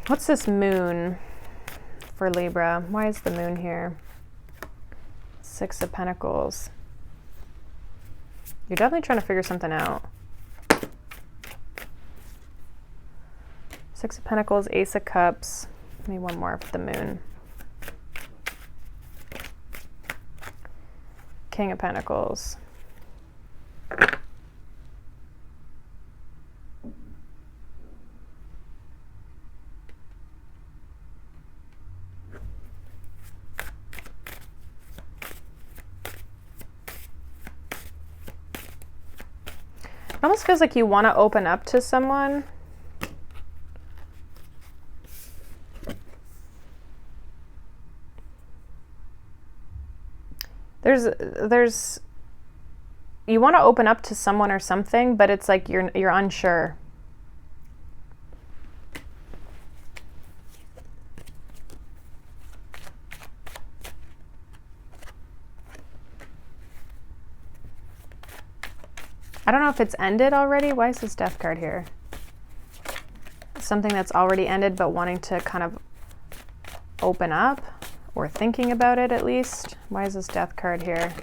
What's this Moon for Libra? Why is the Moon here? Six of Pentacles. You're definitely trying to figure something out. Six of Pentacles, Ace of Cups. Maybe one more for the Moon. King of Pentacles. It almost feels like you want to open up to someone. There's you want to open up to someone or something, but it's like you're unsure. I don't know if it's ended already. Why is this Death card here? Something that's already ended, but wanting to kind of open up or thinking about it at least. Why is this Death card here?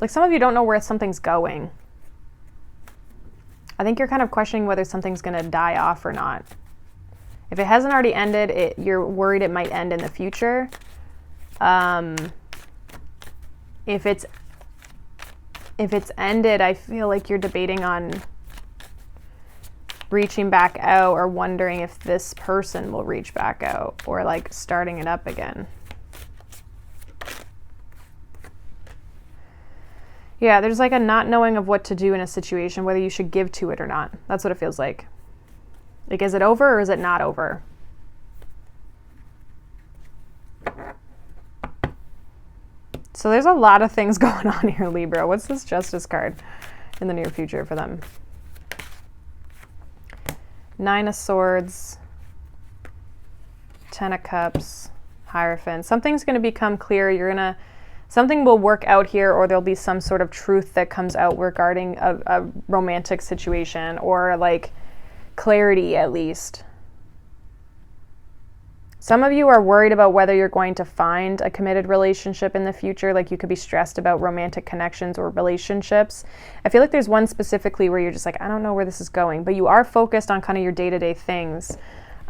Like some of you don't know where something's going. I think you're kind of questioning whether something's going to die off or not. If it hasn't already ended, you're worried it might end in the future. If it's ended, I feel like you're debating on reaching back out or wondering if this person will reach back out or like starting it up again. Yeah, there's like a not knowing of what to do in a situation, whether you should give to it or not. That's what it feels like. Like, is it over or is it not over? So there's a lot of things going on here, Libra. What's this Justice card in the near future for them? 9 of Swords, 10 of Cups, Hierophant. Something's going to become clear. Something will work out here, or there'll be some sort of truth that comes out regarding a romantic situation, or like clarity at least. Some of you are worried about whether you're going to find a committed relationship in the future. Like, you could be stressed about romantic connections or relationships. I feel like there's one specifically where you're just like, I don't know where this is going, but you are focused on kind of your day-to-day things.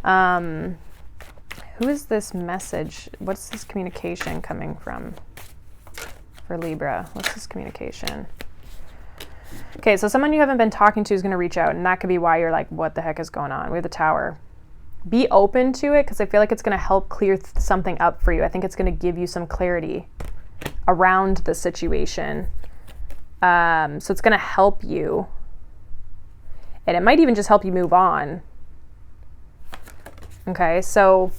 Who is this message? What's this communication coming from for Libra? What's this communication? Okay, so someone you haven't been talking to is going to reach out, and that could be why you're like, what the heck is going on? We have the Tower. Be open to it, because I feel like it's going to help clear something up for you. I think it's going to give you some clarity around the situation. So it's going to help you. And it might even just help you move on. Okay, so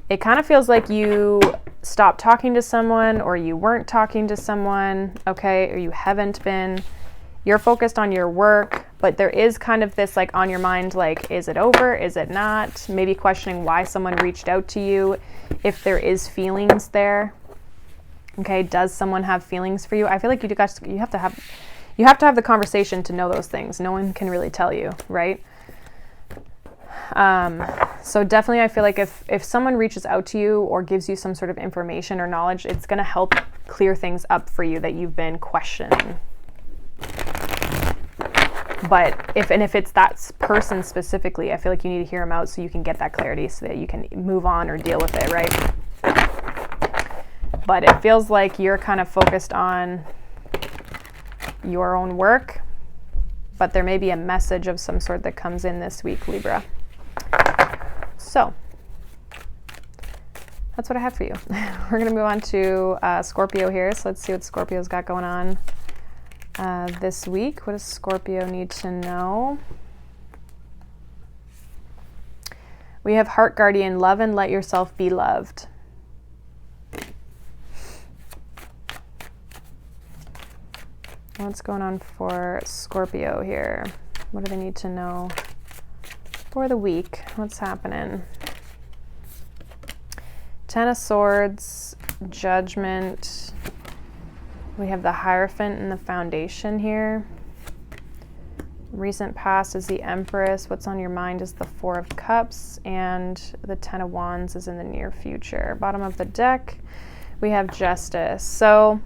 it kind of feels like you stopped talking to someone, or you weren't talking to someone, okay, or you haven't been. You're focused on your work, but there is kind of this like on your mind, like, is it over? Is it not? Maybe questioning why someone reached out to you, if there is feelings there. Okay, does someone have feelings for you? I feel like you have to have the conversation to know those things. No one can really tell you, right? So definitely I feel like if someone reaches out to you or gives you some sort of information or knowledge, it's going to help clear things up for you that you've been questioning. But if it's that person specifically, I feel like you need to hear them out so you can get that clarity so that you can move on or deal with it, right? But it feels like you're kind of focused on your own work, but there may be a message of some sort that comes in this week, Libra. So that's what I have for you. We're going to move on to Scorpio here. So let's see what Scorpio's got going on this week. What does Scorpio need to know? We have Heart Guardian, love and let yourself be loved. What's going on for Scorpio here? What do they need to know for the week? What's happening? 10 of Swords, Judgment. We have the Hierophant and the Foundation here. Recent past is the Empress. What's on your mind is the 4 of Cups, and the 10 of Wands is in the near future. Bottom of the deck, we have Justice. So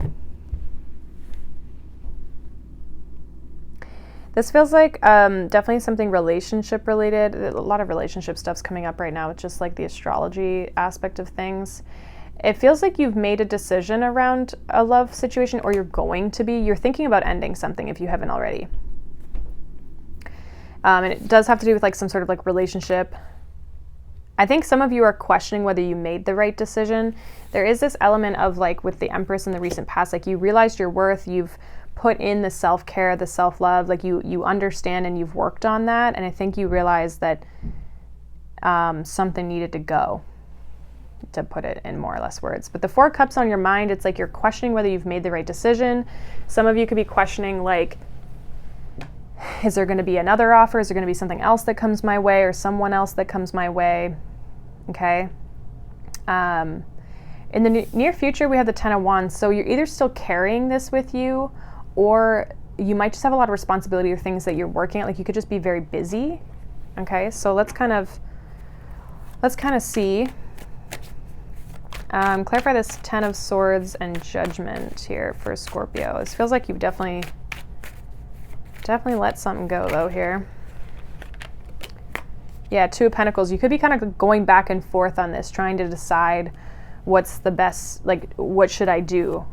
this feels like definitely something relationship related. A lot of relationship stuff's coming up right now with just like the astrology aspect of things. It feels like you've made a decision around a love situation, or you're going to be. You're thinking about ending something if you haven't already. And it does have to do with like some sort of like relationship. I think some of you are questioning whether you made the right decision. There is this element of like with the Empress in the recent past, like you realized your worth, you've put in the self-care, the self-love, like you understand and you've worked on that. And I think you realize that something needed to go, to put it in more or less words. But the 4 Cups on your mind, it's like you're questioning whether you've made the right decision. Some of you could be questioning like, is there going to be another offer? Is there going to be something else that comes my way, or someone else that comes my way? Okay. In the near future, we have the 10 of Wands. So you're either still carrying this with you, or you might just have a lot of responsibility or things that you're working at. Like you could just be very busy. Okay. So let's kind of see. Clarify this 10 of Swords and Judgment here for Scorpio. This feels like you've definitely let something go though here. Yeah, 2 of Pentacles. You could be kind of going back and forth on this, trying to decide what's the best, like what should I do?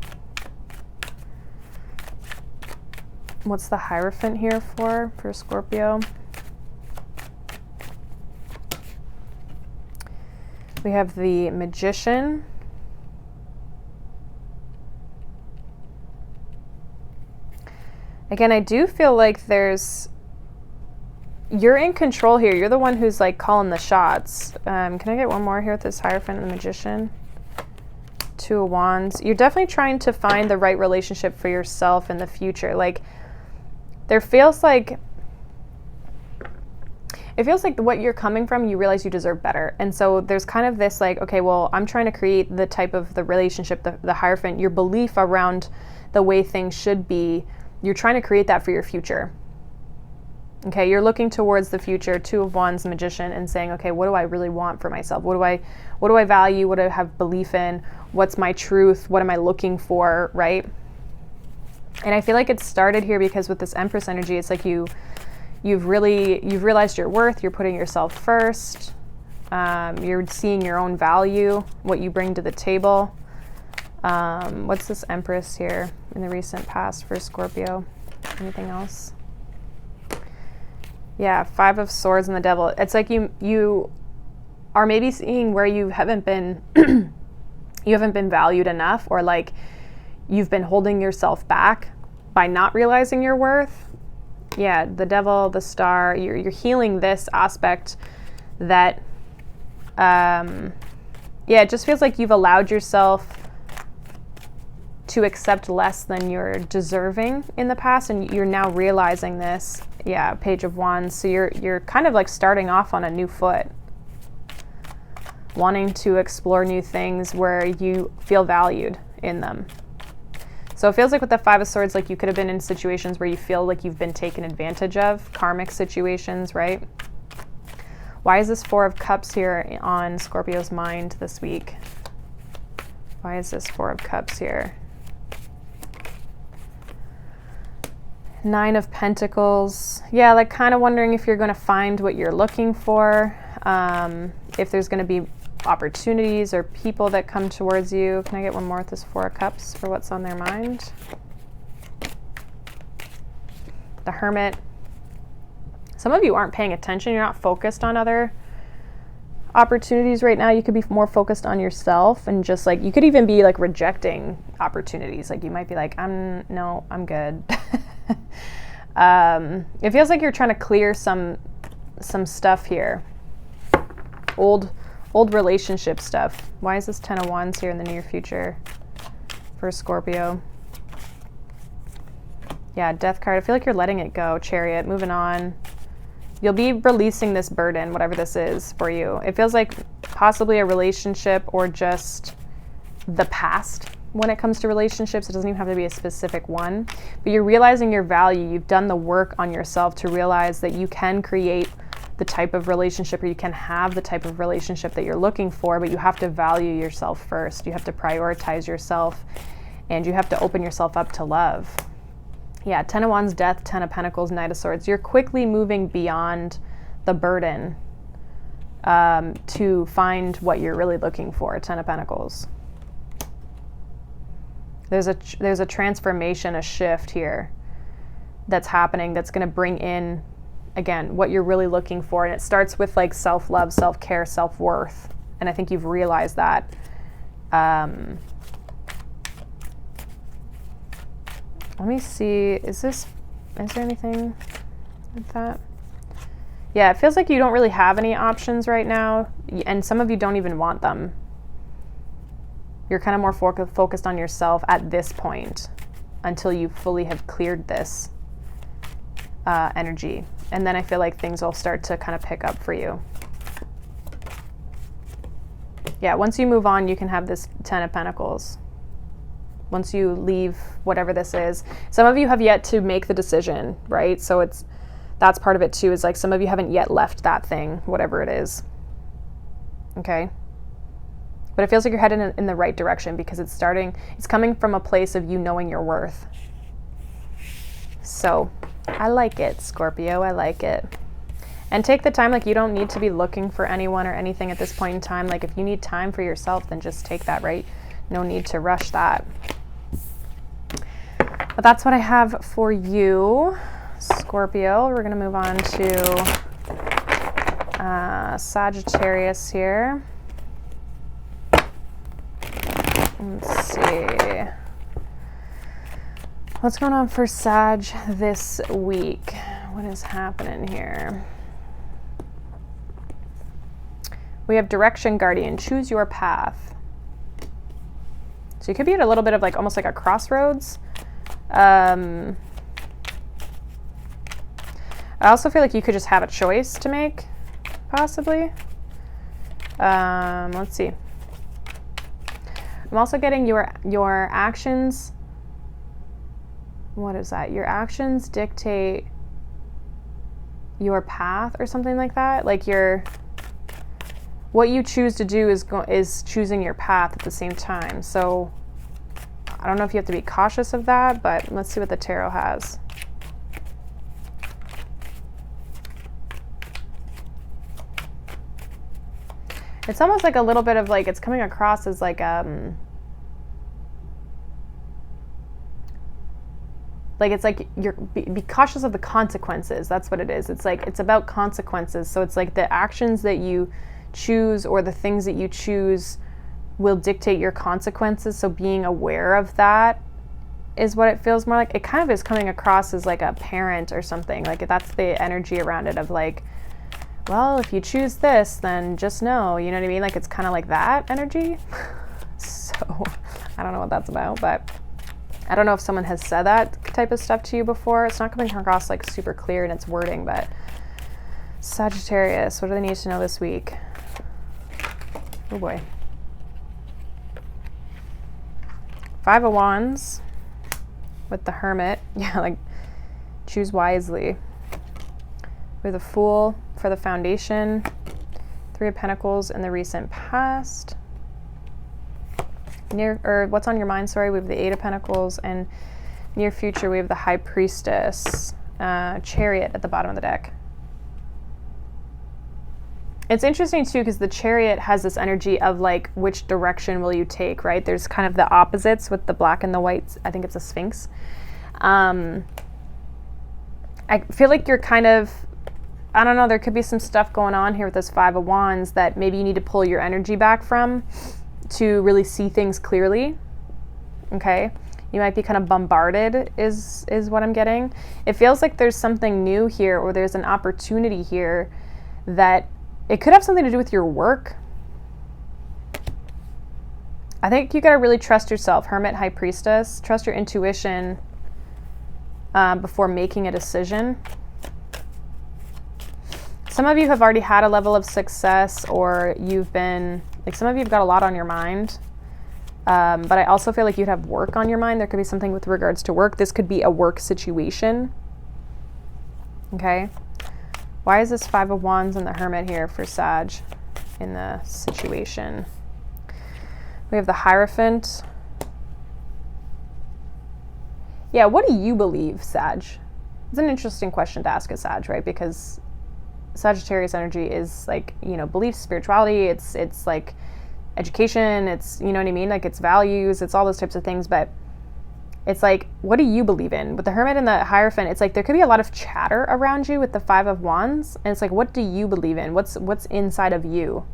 What's the Hierophant here for Scorpio? We have the Magician. Again, I do feel like you're in control here. You're the one who's like calling the shots. Can I get one more here with this Hierophant and the Magician? Two of Wands. You're definitely trying to find the right relationship for yourself in the future. Like, it feels like what you're coming from, you realize you deserve better. And so there's kind of this like, okay, well, I'm trying to create the type of the relationship, the Hierophant, your belief around the way things should be. You're trying to create that for your future. Okay, you're looking towards the future, Two of Wands, Magician, and saying, okay, what do I really want for myself? What do I value? What do I have belief in? What's my truth? What am I looking for, right? And I feel like it started here because with this Empress energy, it's like you've realized your worth. You're putting yourself first. You're seeing your own value, what you bring to the table. What's this Empress here in the recent past for Scorpio? Anything else? Yeah, Five of Swords and the Devil. It's like you are maybe seeing where you haven't been valued enough, or like you've been holding yourself back by not realizing your worth. Yeah, the Devil, the Star, you're healing this aspect that, it just feels like you've allowed yourself to accept less than you're deserving in the past, and you're now realizing this. Yeah, Page of Wands. So you're kind of like starting off on a new foot, wanting to explore new things where you feel valued in them. So it feels like with the Five of Swords, like you could have been in situations where you feel like you've been taken advantage of, karmic situations, right? Why is this Four of Cups here on Scorpio's mind this week? Why is this Four of Cups here? Nine of Pentacles. Yeah, like kind of wondering if you're going to find what you're looking for, if there's going to be opportunities or people that come towards you. Can I get one more with this Four of Cups for what's on their mind? The Hermit. Some of you aren't paying attention. You're not focused on other opportunities right now. You could be more focused on yourself, and just like, you could even be like rejecting opportunities. Like you might be like, I'm good. It feels like you're trying to clear some stuff here. Old relationship stuff. Why is this Ten of Wands here in the near future for Scorpio? Yeah, Death card. I feel like you're letting it go. Chariot, moving on. You'll be releasing this burden, whatever this is for you. It feels like possibly a relationship or just the past when it comes to relationships. It doesn't even have to be a specific one. But you're realizing your value. You've done the work on yourself to realize that you can create the type of relationship, or you can have the type of relationship that you're looking for, but you have to value yourself first. You have to prioritize yourself, and you have to open yourself up to love. Yeah, Ten of Wands, Death, Ten of Pentacles, Knight of Swords. You're quickly moving beyond the burden to find what you're really looking for. Ten of Pentacles. There's a transformation, a shift here that's happening that's going to bring in, again, what you're really looking for. And it starts with like self-love, self-care, self-worth. And I think you've realized that. Let me see, is there anything like that? Yeah, it feels like you don't really have any options right now, and some of you don't even want them. You're kind of more focused on yourself at this point until you fully have cleared this energy. And then I feel like things will start to kind of pick up for you. Yeah, once you move on, you can have this Ten of Pentacles. Once you leave whatever this is. Some of you have yet to make the decision, right? So that's part of it too, is like some of you haven't yet left that thing, whatever it is. Okay? But it feels like you're headed in the right direction because it's coming from a place of you knowing your worth. So I like it, Scorpio, I like it. And take the time, like you don't need to be looking for anyone or anything at this point in time. Like if you need time for yourself, then just take that, right? No need to rush that. But that's what I have for you, Scorpio. We're gonna move on to Sagittarius here. Let's see. What's going on for Sag this week? What is happening here? We have Direction Guardian, choose your path. So you could be at a little bit of like almost like a crossroads. I also feel like you could just have a choice to make, possibly. Let's see. I'm also getting your actions. What is that? Your actions dictate your path or something like that. Like what you choose to do is choosing your path at the same time. So I don't know if you have to be cautious of that, but let's see what the tarot has. It's almost like a little bit of like, it's coming across as like it's like be cautious of the consequences. That's what it is. It's like, it's about consequences. So it's like the actions that you choose or the things that you choose will dictate your consequences. So being aware of that is what it feels more like. It kind of is coming across as like a parent or something. Like that's the energy around it of like, well, if you choose this, then just know, you know what I mean? Like it's kind of like that energy. So I don't know what that's about, but I don't know if someone has said that type of stuff to you before. It's not coming across like super clear in its wording, but Sagittarius, what do they need to know this week? Oh boy. Five of Wands with the Hermit. Yeah, like choose wisely. With the Fool for the foundation. Three of Pentacles in the recent past. What's on your mind, sorry, we have the Eight of Pentacles, and near future we have the High Priestess, Chariot at the bottom of the deck. It's interesting too because the Chariot has this energy of like, which direction will you take, right? There's kind of the opposites with the black and the white. I think it's a Sphinx. I feel like you're kind of, I don't know, there could be some stuff going on here with this Five of Wands that maybe you need to pull your energy back from to really see things clearly. Okay, you might be kind of bombarded is what I'm getting. It feels like there's something new here, or there's an opportunity here that it could have something to do with your work. I think you got to really trust yourself. Hermit, High Priestess, trust your intuition before making a decision. Some of you have already had a level of success, or you've been, like some of you have got a lot on your mind. But I also feel like you'd have work on your mind. There could be something with regards to work. This could be a work situation. Okay. Why is this Five of Wands and the Hermit here for Sag in the situation? We have the Hierophant. Yeah, what do you believe, Sag? It's an interesting question to ask a Sag, right? Because Sagittarius energy is like, you know, beliefs, spirituality, it's like education, it's, you know what I mean? Like it's values, it's all those types of things, but it's like, what do you believe in? With the Hermit and the Hierophant, it's like there could be a lot of chatter around you with the Five of Wands, and it's like, what do you believe in? What's inside of you?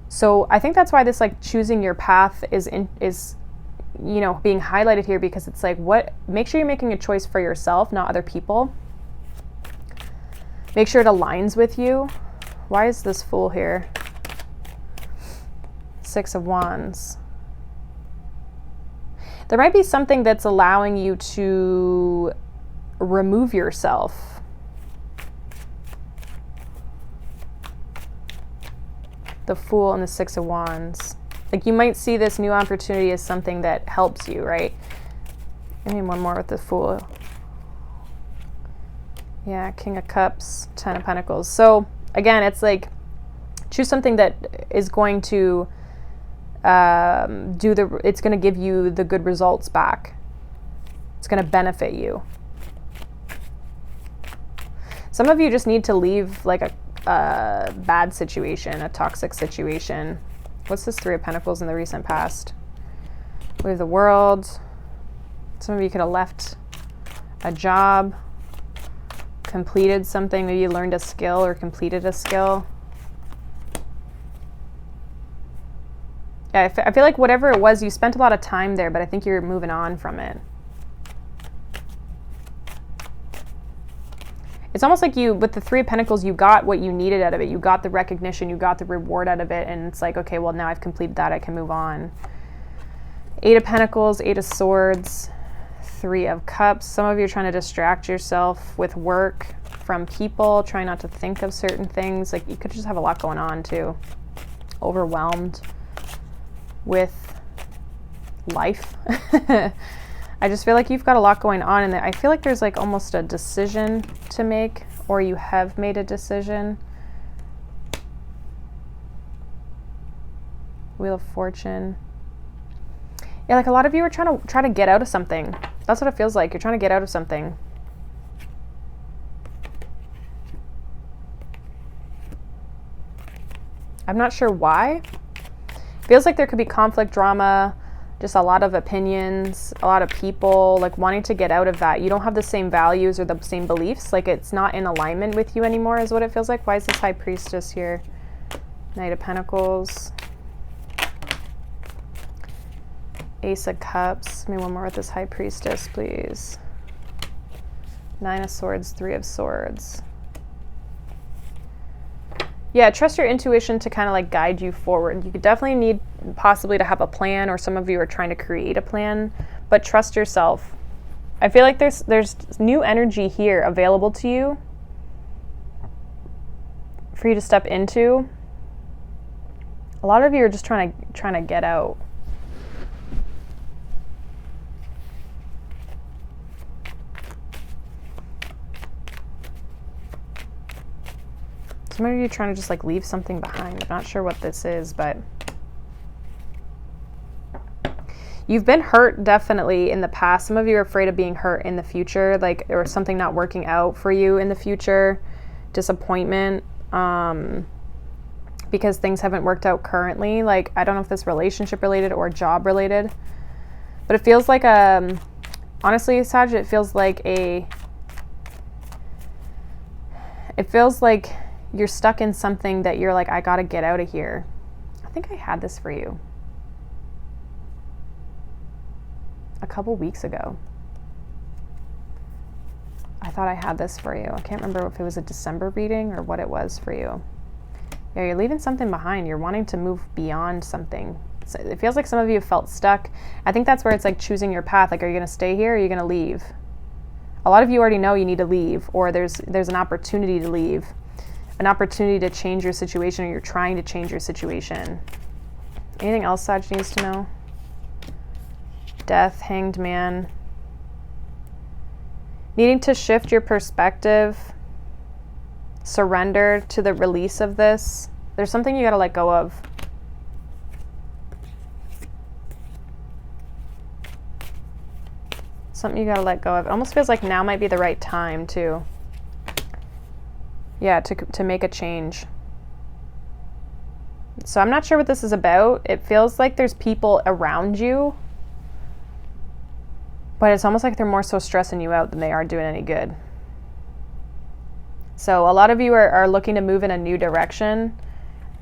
So I think that's why this like choosing your path is you know, being highlighted here, because it's like, make sure you're making a choice for yourself, not other people. Make sure it aligns with you. Why is this Fool here? Six of Wands. There might be something that's allowing you to remove yourself. The Fool and the Six of Wands. Like you might see this new opportunity as something that helps you, right? I need one more with the Fool. Yeah, King of Cups, Ten of Pentacles. So again, it's like choose something that is going to it's going to give you the good results back. It's going to benefit you. Some of you just need to leave like a bad situation, a toxic situation. What's this Three of Pentacles in the recent past? We have the World. Some of you could have left a job, completed something, maybe you learned a skill or completed a skill. Yeah, I feel like whatever it was, you spent a lot of time there, but I think you're moving on from it. It's almost like you, with the Three of Pentacles, you got what you needed out of it. You got the recognition, you got the reward out of it. And it's like, okay, well, now I've completed that. I can move on. Eight of Pentacles, Eight of Swords, Three of Cups. Some of you are trying to distract yourself with work from people, trying not to think of certain things. Like you could just have a lot going on too. Overwhelmed with life. I just feel like you've got a lot going on, and I feel like there's like almost a decision to make, or you have made a decision. Wheel of Fortune. Yeah, like a lot of you are trying to get out of something. That's what it feels like. You're trying to get out of something. I'm not sure why. Feels like there could be conflict, drama, just a lot of opinions, a lot of people like wanting to get out of that. You don't have the same values or the same beliefs. Like it's not in alignment with you anymore is what it feels like. Why is this High Priestess here? Knight of Pentacles. Ace of Cups. Give me one more with this High Priestess, please. Nine of Swords, Three of Swords. Yeah, trust your intuition to kind of like guide you forward. You could definitely need possibly to have a plan, or some of you are trying to create a plan, but trust yourself. I feel like there's new energy here available to you for you to step into. A lot of you are just trying to get out. Some of you are trying to just like leave something behind. I'm not sure what this is, but you've been hurt definitely in the past. Some of you are afraid of being hurt in the future, like, or something not working out for you in the future. Disappointment, because things haven't worked out currently. Like, I don't know if this relationship related or job related, but it feels like, honestly, Sag, it feels like you're stuck in something that you're like, I gotta get out of here. I think I had this for you a couple weeks ago. I thought I had this for you. I can't remember if it was a December reading or what it was for you. Yeah, you're leaving something behind. You're wanting to move beyond something. So it feels like some of you have felt stuck. I think that's where it's like choosing your path. Like, are you gonna stay here or are you gonna leave? A lot of you already know you need to leave, or there's an opportunity to leave. An opportunity to change your situation, or you're trying to change your situation. Anything else Sag needs to know? Death, Hanged Man. Needing to shift your perspective. Surrender to the release of this. There's something you gotta let go of. Something you gotta let go of. It almost feels like now might be the right time too. Yeah, to make a change. So I'm not sure what this is about. It feels like there's people around you, but it's almost like they're more so stressing you out than they are doing any good. So a lot of you are looking to move in a new direction.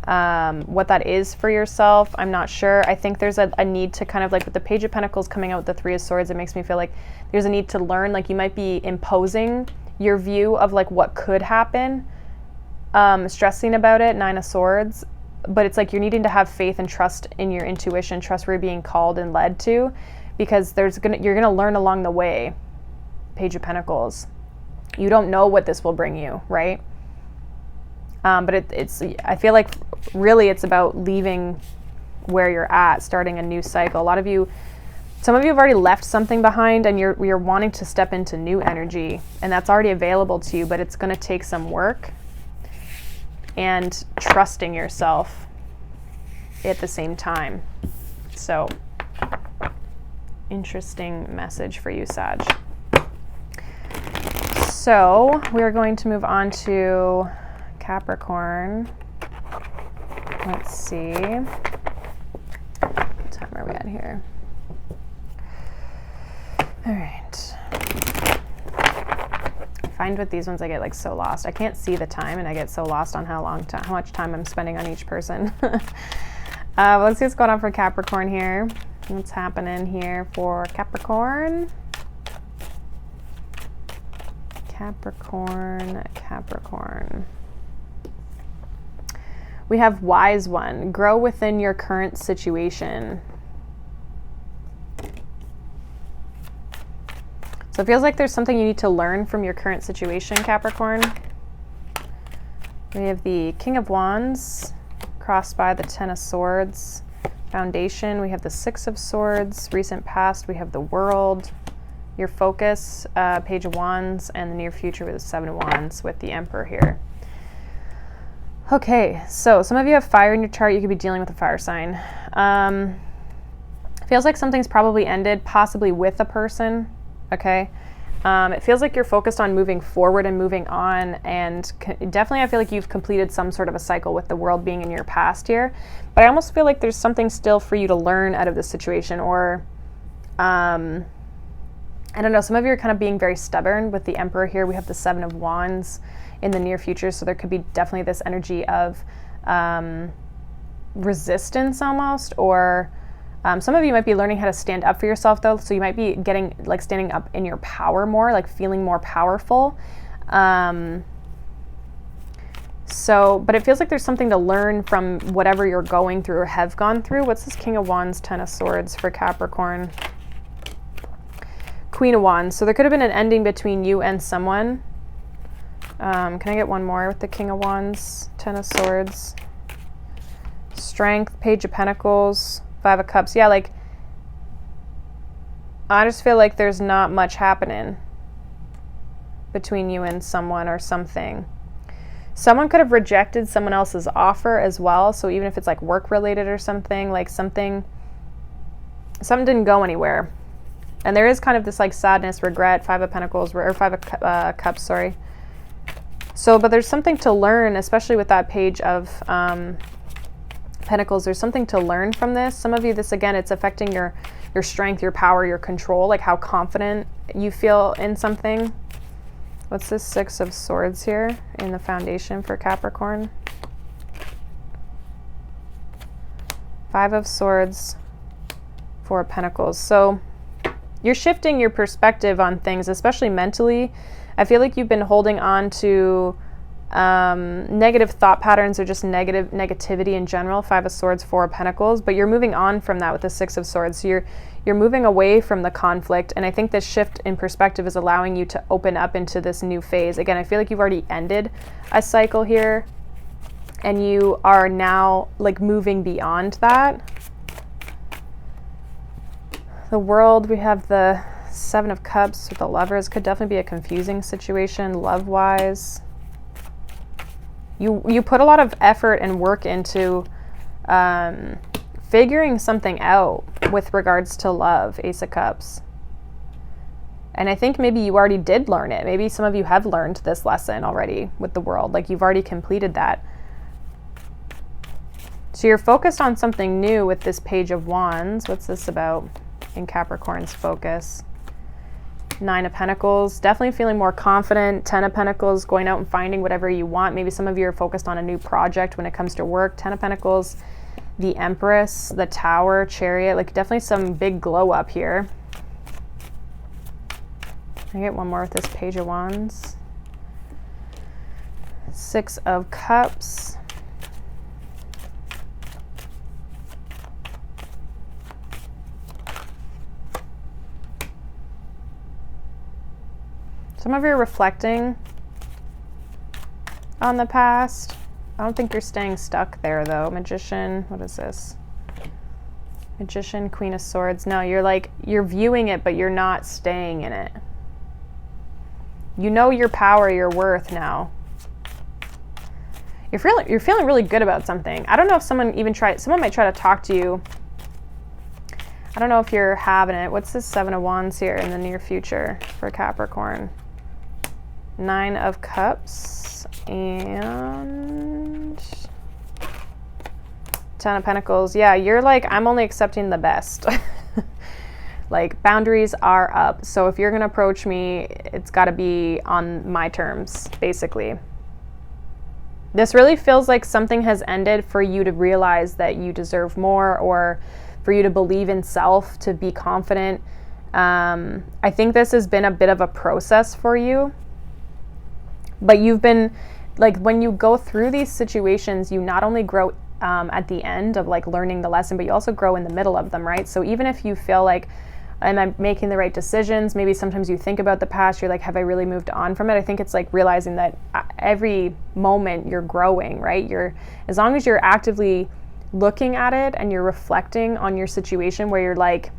What that is for yourself, I'm not sure. I think there's a need to kind of like, with the Page of Pentacles coming out with the Three of Swords, it makes me feel like there's a need to learn. Like you might be imposing your view of like what could happen, stressing about it, Nine of Swords, but it's like you're needing to have faith and trust in your intuition, trust where you're being called and led to, because you're gonna learn along the way. Page of Pentacles. You don't know what this will bring you, right? But I feel like really it's about leaving where you're at, starting a new cycle. A lot of you, some of you have already left something behind, and you're wanting to step into new energy, and that's already available to you, but it's going to take some work and trusting yourself at the same time. So, interesting message for you, Sag. So, we're going to move on to Capricorn. Let's see. What time are we at here? All right. I find with these ones I get like so lost. I can't see the time, and I get so lost on how much time I'm spending on each person. Let's see what's going on for Capricorn here. What's happening here for Capricorn? Capricorn, Capricorn. We have wise one. Grow within your current situation. So it feels like there's something you need to learn from your current situation, Capricorn. We have the King of Wands, crossed by the Ten of Swords. Foundation, we have the Six of Swords. Recent past, we have the World. Your focus, Page of Wands, and the near future with the Seven of Wands with the Emperor here. Okay, so some of you have fire in your chart. You could be dealing with a fire sign. Feels like something's probably ended, possibly with a person, okay? It feels like you're focused on moving forward and moving on, and definitely I feel like you've completed some sort of a cycle with the World being in your past here, but I almost feel like there's something still for you to learn out of this situation, or I don't know, some of you are kind of being very stubborn with the Emperor here. We have the Seven of Wands in the near future, so there could be definitely this energy of resistance almost, or some of you might be learning how to stand up for yourself though, so you might be getting, like, standing up in your power more, like feeling more powerful. But it feels like there's something to learn from whatever you're going through or have gone through. What's this King of Wands, Ten of Swords for Capricorn? Queen of Wands. So there could have been an ending between you and someone. Can I get one more with the King of Wands, Ten of Swords? Strength, Page of Pentacles, Five of Cups. Yeah, like, I just feel like there's not much happening between you and someone or something. Someone could have rejected someone else's offer as well. So even if it's like work related or something, like something didn't go anywhere. And there is kind of this like sadness, regret, Five of Pentacles, or Five of Cups, sorry. So, but there's something to learn, especially with that Page of Pentacles. There's something to learn from this. Some of you, this again, it's affecting your strength, your power, your control, like how confident you feel in something. What's this Six of Swords here in the foundation for Capricorn? Five of Swords, Four of Pentacles. So you're shifting your perspective on things, especially mentally. I feel like you've been holding on to negative thought patterns or just negativity in general. Five of Swords, Four of Pentacles, but you're moving on from that with the Six of Swords. So you're moving away from the conflict, and I think this shift in perspective is allowing you to open up into this new phase. Again, I feel like you've already ended a cycle here, and you are now like moving beyond that. The World, we have the Seven of Cups with the Lovers. Could definitely be a confusing situation love-wise. You put a lot of effort and work into figuring something out with regards to love, Ace of Cups. And I think maybe you already did learn it. Maybe some of you have learned this lesson already with the World. Like you've already completed that. So you're focused on something new with this Page of Wands. What's this about in Capricorn's focus? Nine of Pentacles, definitely feeling more confident. Ten of Pentacles, going out and finding whatever you want. Maybe some of you are focused on a new project when it comes to work. Ten of Pentacles, the Empress, the Tower, Chariot, like definitely some big glow up here. Can I get one more with this Page of Wands? Six of Cups. Some of you are reflecting on the past. I don't think you're staying stuck there though. Magician, what is this? Magician, Queen of Swords. No, you're viewing it, but you're not staying in it. You know your power, your worth now. You're feeling really good about something. I don't know if someone might try to talk to you. I don't know if you're having it. What's this Seven of Wands here in the near future for Capricorn? Nine of Cups and Ten of Pentacles. Yeah, you're like, I'm only accepting the best. Like boundaries are up. So if you're going to approach me, it's got to be on my terms, basically. This really feels like something has ended for you to realize that you deserve more, or for you to believe in self, to be confident. I think this has been a bit of a process for you. But you've been, like, when you go through these situations, you not only grow at the end of like learning the lesson, but you also grow in the middle of them, right? So even if you feel like, am I making the right decisions? Maybe sometimes you think about the past, you're like, have I really moved on from it? I think it's like realizing that every moment you're growing, right? As long as you're actively looking at it and you're reflecting on your situation where you're like,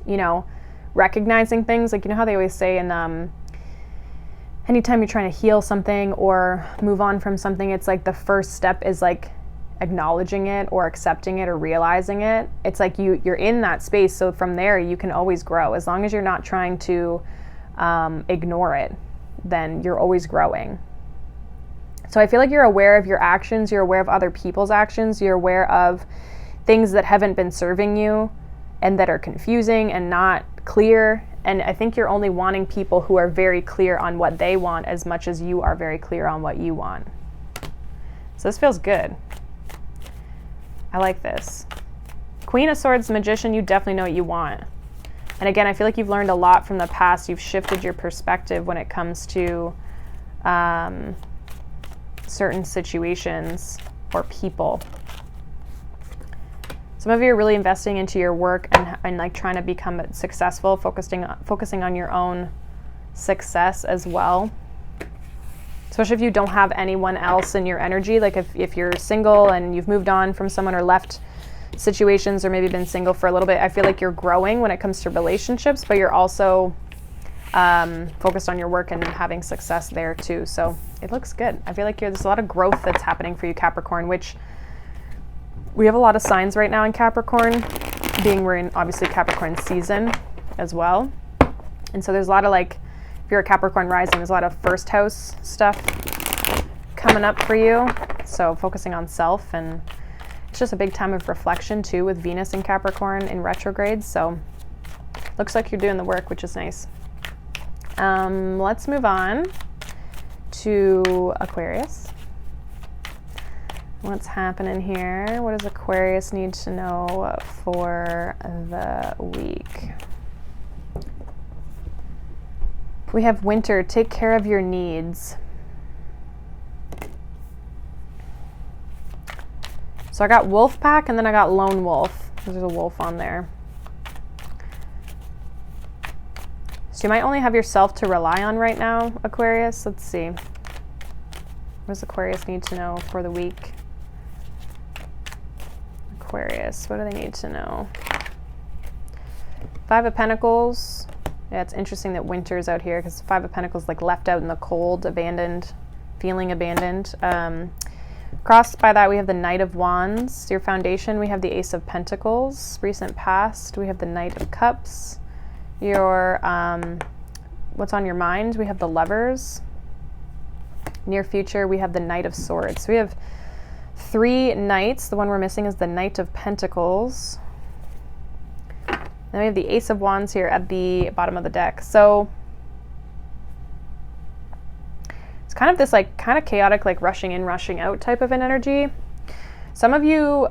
you know, recognizing things, like, you know how they always say in anytime you're trying to heal something or move on from something, it's like the first step is like acknowledging it or accepting it or realizing it. It's like you're in that space, so from there you can always grow. As long as you're not trying to ignore it, then you're always growing. So I feel like you're aware of your actions, you're aware of other people's actions, you're aware of things that haven't been serving you and that are confusing and not clear. And I think you're only wanting people who are very clear on what they want as much as you are very clear on what you want. So this feels good. I like this. Queen of Swords, Magician, you definitely know what you want. And again, I feel like you've learned a lot from the past. You've shifted your perspective when it comes to certain situations or people. Some of you are really investing into your work and like trying to become successful, focusing on your own success as well. Especially if you don't have anyone else in your energy, like if you're single and you've moved on from someone or left situations or maybe been single for a little bit, I feel like you're growing when it comes to relationships, but you're also focused on your work and having success there too. So it looks good. I feel like there's a lot of growth that's happening for you, Capricorn, which we have a lot of signs right now in Capricorn, being we're in obviously Capricorn season as well. And so there's a lot of like, if you're a Capricorn rising, there's a lot of first house stuff coming up for you. So focusing on self, and it's just a big time of reflection too with Venus in Capricorn in retrograde. So looks like you're doing the work, which is nice. Let's move on to Aquarius. What's happening here? What does Aquarius need to know for the week? We have winter. Take care of your needs. So I got wolf pack and then I got lone wolf. There's a wolf on there. So you might only have yourself to rely on right now, Aquarius. Let's see. What does Aquarius need to know for the week? Aquarius, what do they need to know? Five of Pentacles. Yeah, it's interesting that winter's out here because Five of Pentacles like left out in the cold, abandoned, feeling abandoned. Crossed by that, we have the Knight of Wands. Your foundation, we have the Ace of Pentacles. Recent past, we have the Knight of Cups. Your, what's on your mind, we have the Lovers. Near future, we have the Knight of Swords. So we have three knights. The one we're missing is the Knight of Pentacles. Then we have the Ace of Wands here at the bottom of the deck. So it's kind of this like kind of chaotic, like rushing in, rushing out type of an energy. Some of you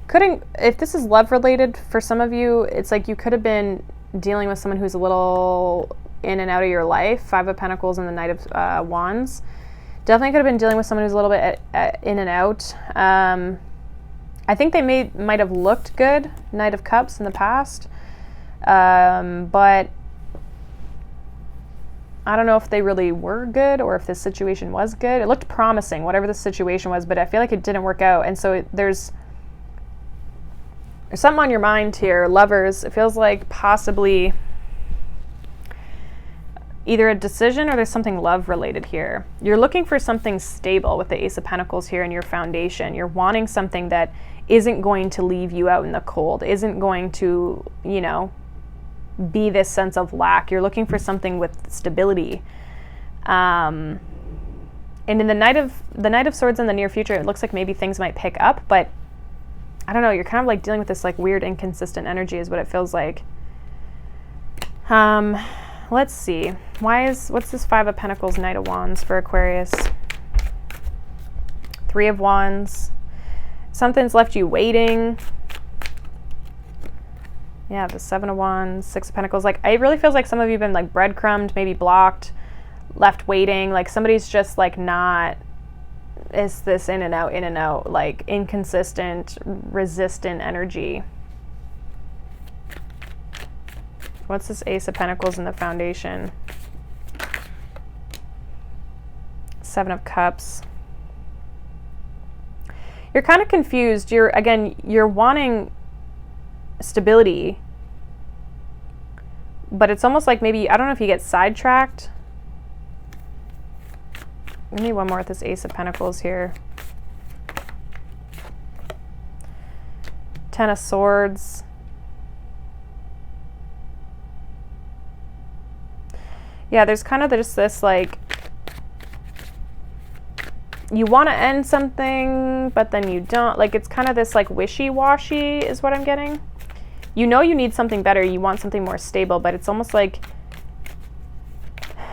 couldn't, if this is love related, for some of you, it's like you could have been dealing with someone who's a little in and out of your life. Five of Pentacles and the Knight of Wands. Definitely could have been dealing with someone who's a little bit in and out. I think they might have looked good, Knight of Cups in the past, but I don't know if they really were good or if this situation was good. It looked promising, whatever the situation was, but I feel like it didn't work out. And so there's something on your mind here, Lovers. It feels like possibly either a decision or there's something love related here. You're looking for something stable with the Ace of Pentacles here in your foundation. You're wanting something that isn't going to leave you out in the cold, isn't going to, you know, be this sense of lack. You're looking for something with stability. And in the Knight of Swords in the near future, it looks like maybe things might pick up, but I don't know, you're kind of like dealing with this like weird inconsistent energy is what it feels like. Let's see. What's this Five of Pentacles, Knight of Wands for Aquarius? Three of Wands. Something's left you waiting. Yeah, the Seven of Wands, Six of Pentacles. Like, it really feels like some of you have been like breadcrumbed, maybe blocked, left waiting. Like somebody's just like not, it's this in and out, like inconsistent, resistant energy. What's this Ace of Pentacles in the foundation? Seven of Cups. You're kind of confused. You're wanting stability, but it's almost like maybe, I don't know if you get sidetracked. Give me one more with this Ace of Pentacles here. Ten of Swords. Yeah, there's kind of just this like, you want to end something, but then you don't. Like, it's kind of this like wishy-washy is what I'm getting. You know you need something better. You want something more stable, but it's almost like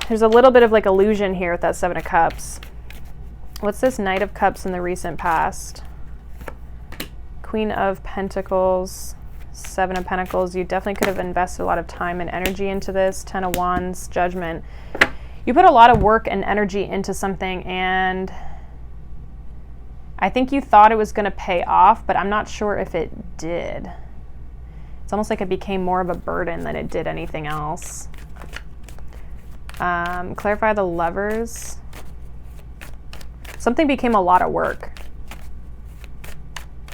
there's a little bit of like illusion here with that Seven of Cups. What's this Knight of Cups in the recent past? Queen of Pentacles, Seven of Pentacles. You definitely could have invested a lot of time and energy into this. Ten of Wands, Judgment. You put a lot of work and energy into something, and I think you thought it was going to pay off, but I'm not sure if it did. It's almost like it became more of a burden than it did anything else. Clarify the Lovers. Something became a lot of work,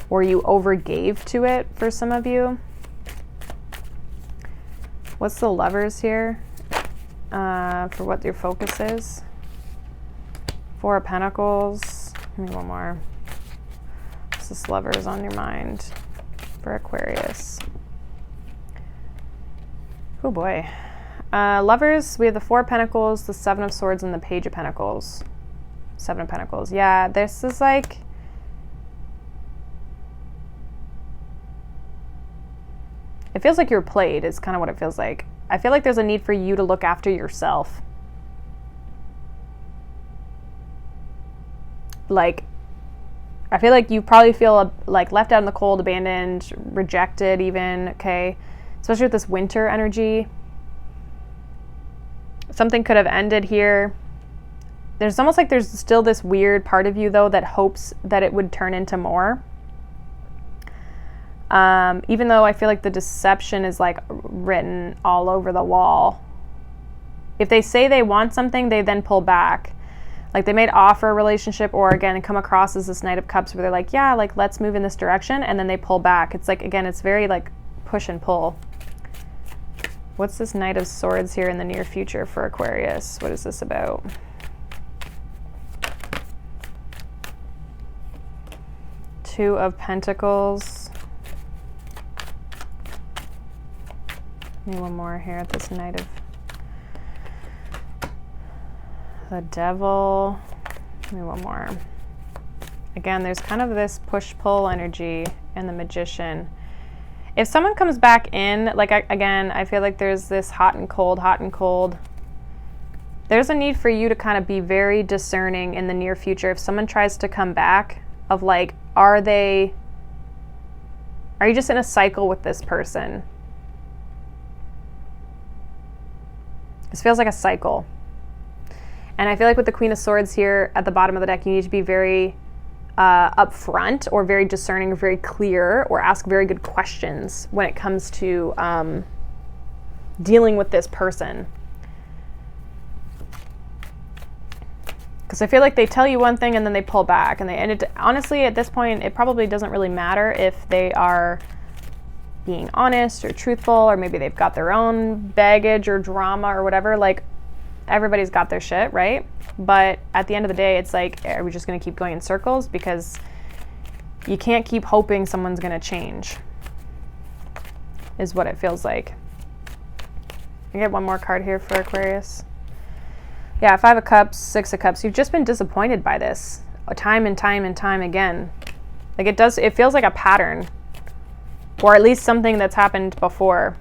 or you overgave to it for some of you. What's the Lovers here? For what your focus is. Four of Pentacles. Give me one more. What's this Lovers on your mind for Aquarius? Oh boy. Lovers, we have the Four of Pentacles, the Seven of Swords, and the Page of Pentacles. Seven of Pentacles. Yeah, this is like, it feels like you're played is kind of what it feels like. I feel like there's a need for you to look after yourself. Like, I feel like you probably feel like left out in the cold, abandoned, rejected even, okay? Especially with this winter energy. Something could have ended here. There's almost like there's still this weird part of you, though, that hopes that it would turn into more. Even though I feel like the deception is like written all over the wall. If they say they want something, they then pull back. Like they might offer a relationship, or again, come across as this Knight of Cups where they're like, yeah, like let's move in this direction. And then they pull back. It's like, again, it's very like push and pull. What's this Knight of Swords here in the near future for Aquarius? What is this about? Two of Pentacles. Maybe one more here at this Knight of the Devil. Maybe one more. Again, there's kind of this push-pull energy and the Magician. If someone comes back in, like, again, I feel like there's this hot and cold, hot and cold. There's a need for you to kind of be very discerning in the near future. If someone tries to come back, of like, are you just in a cycle with this person? This feels like a cycle. And I feel like with the Queen of Swords here at the bottom of the deck, you need to be very upfront, or very discerning, or very clear, or ask very good questions when it comes to dealing with this person. Because I feel like they tell you one thing and then they pull back, and honestly, at this point, it probably doesn't really matter if they are being honest or truthful, or maybe they've got their own baggage or drama or whatever. Like, everybody's got their shit, right? But at the end of the day, it's like, are we just going to keep going in circles? Because you can't keep hoping someone's going to change, is what it feels like. I get one more card here for Aquarius. Yeah, Five of Cups, Six of Cups. You've just been disappointed by this time and time and time again. Like, it feels like a pattern, or at least something that's happened before.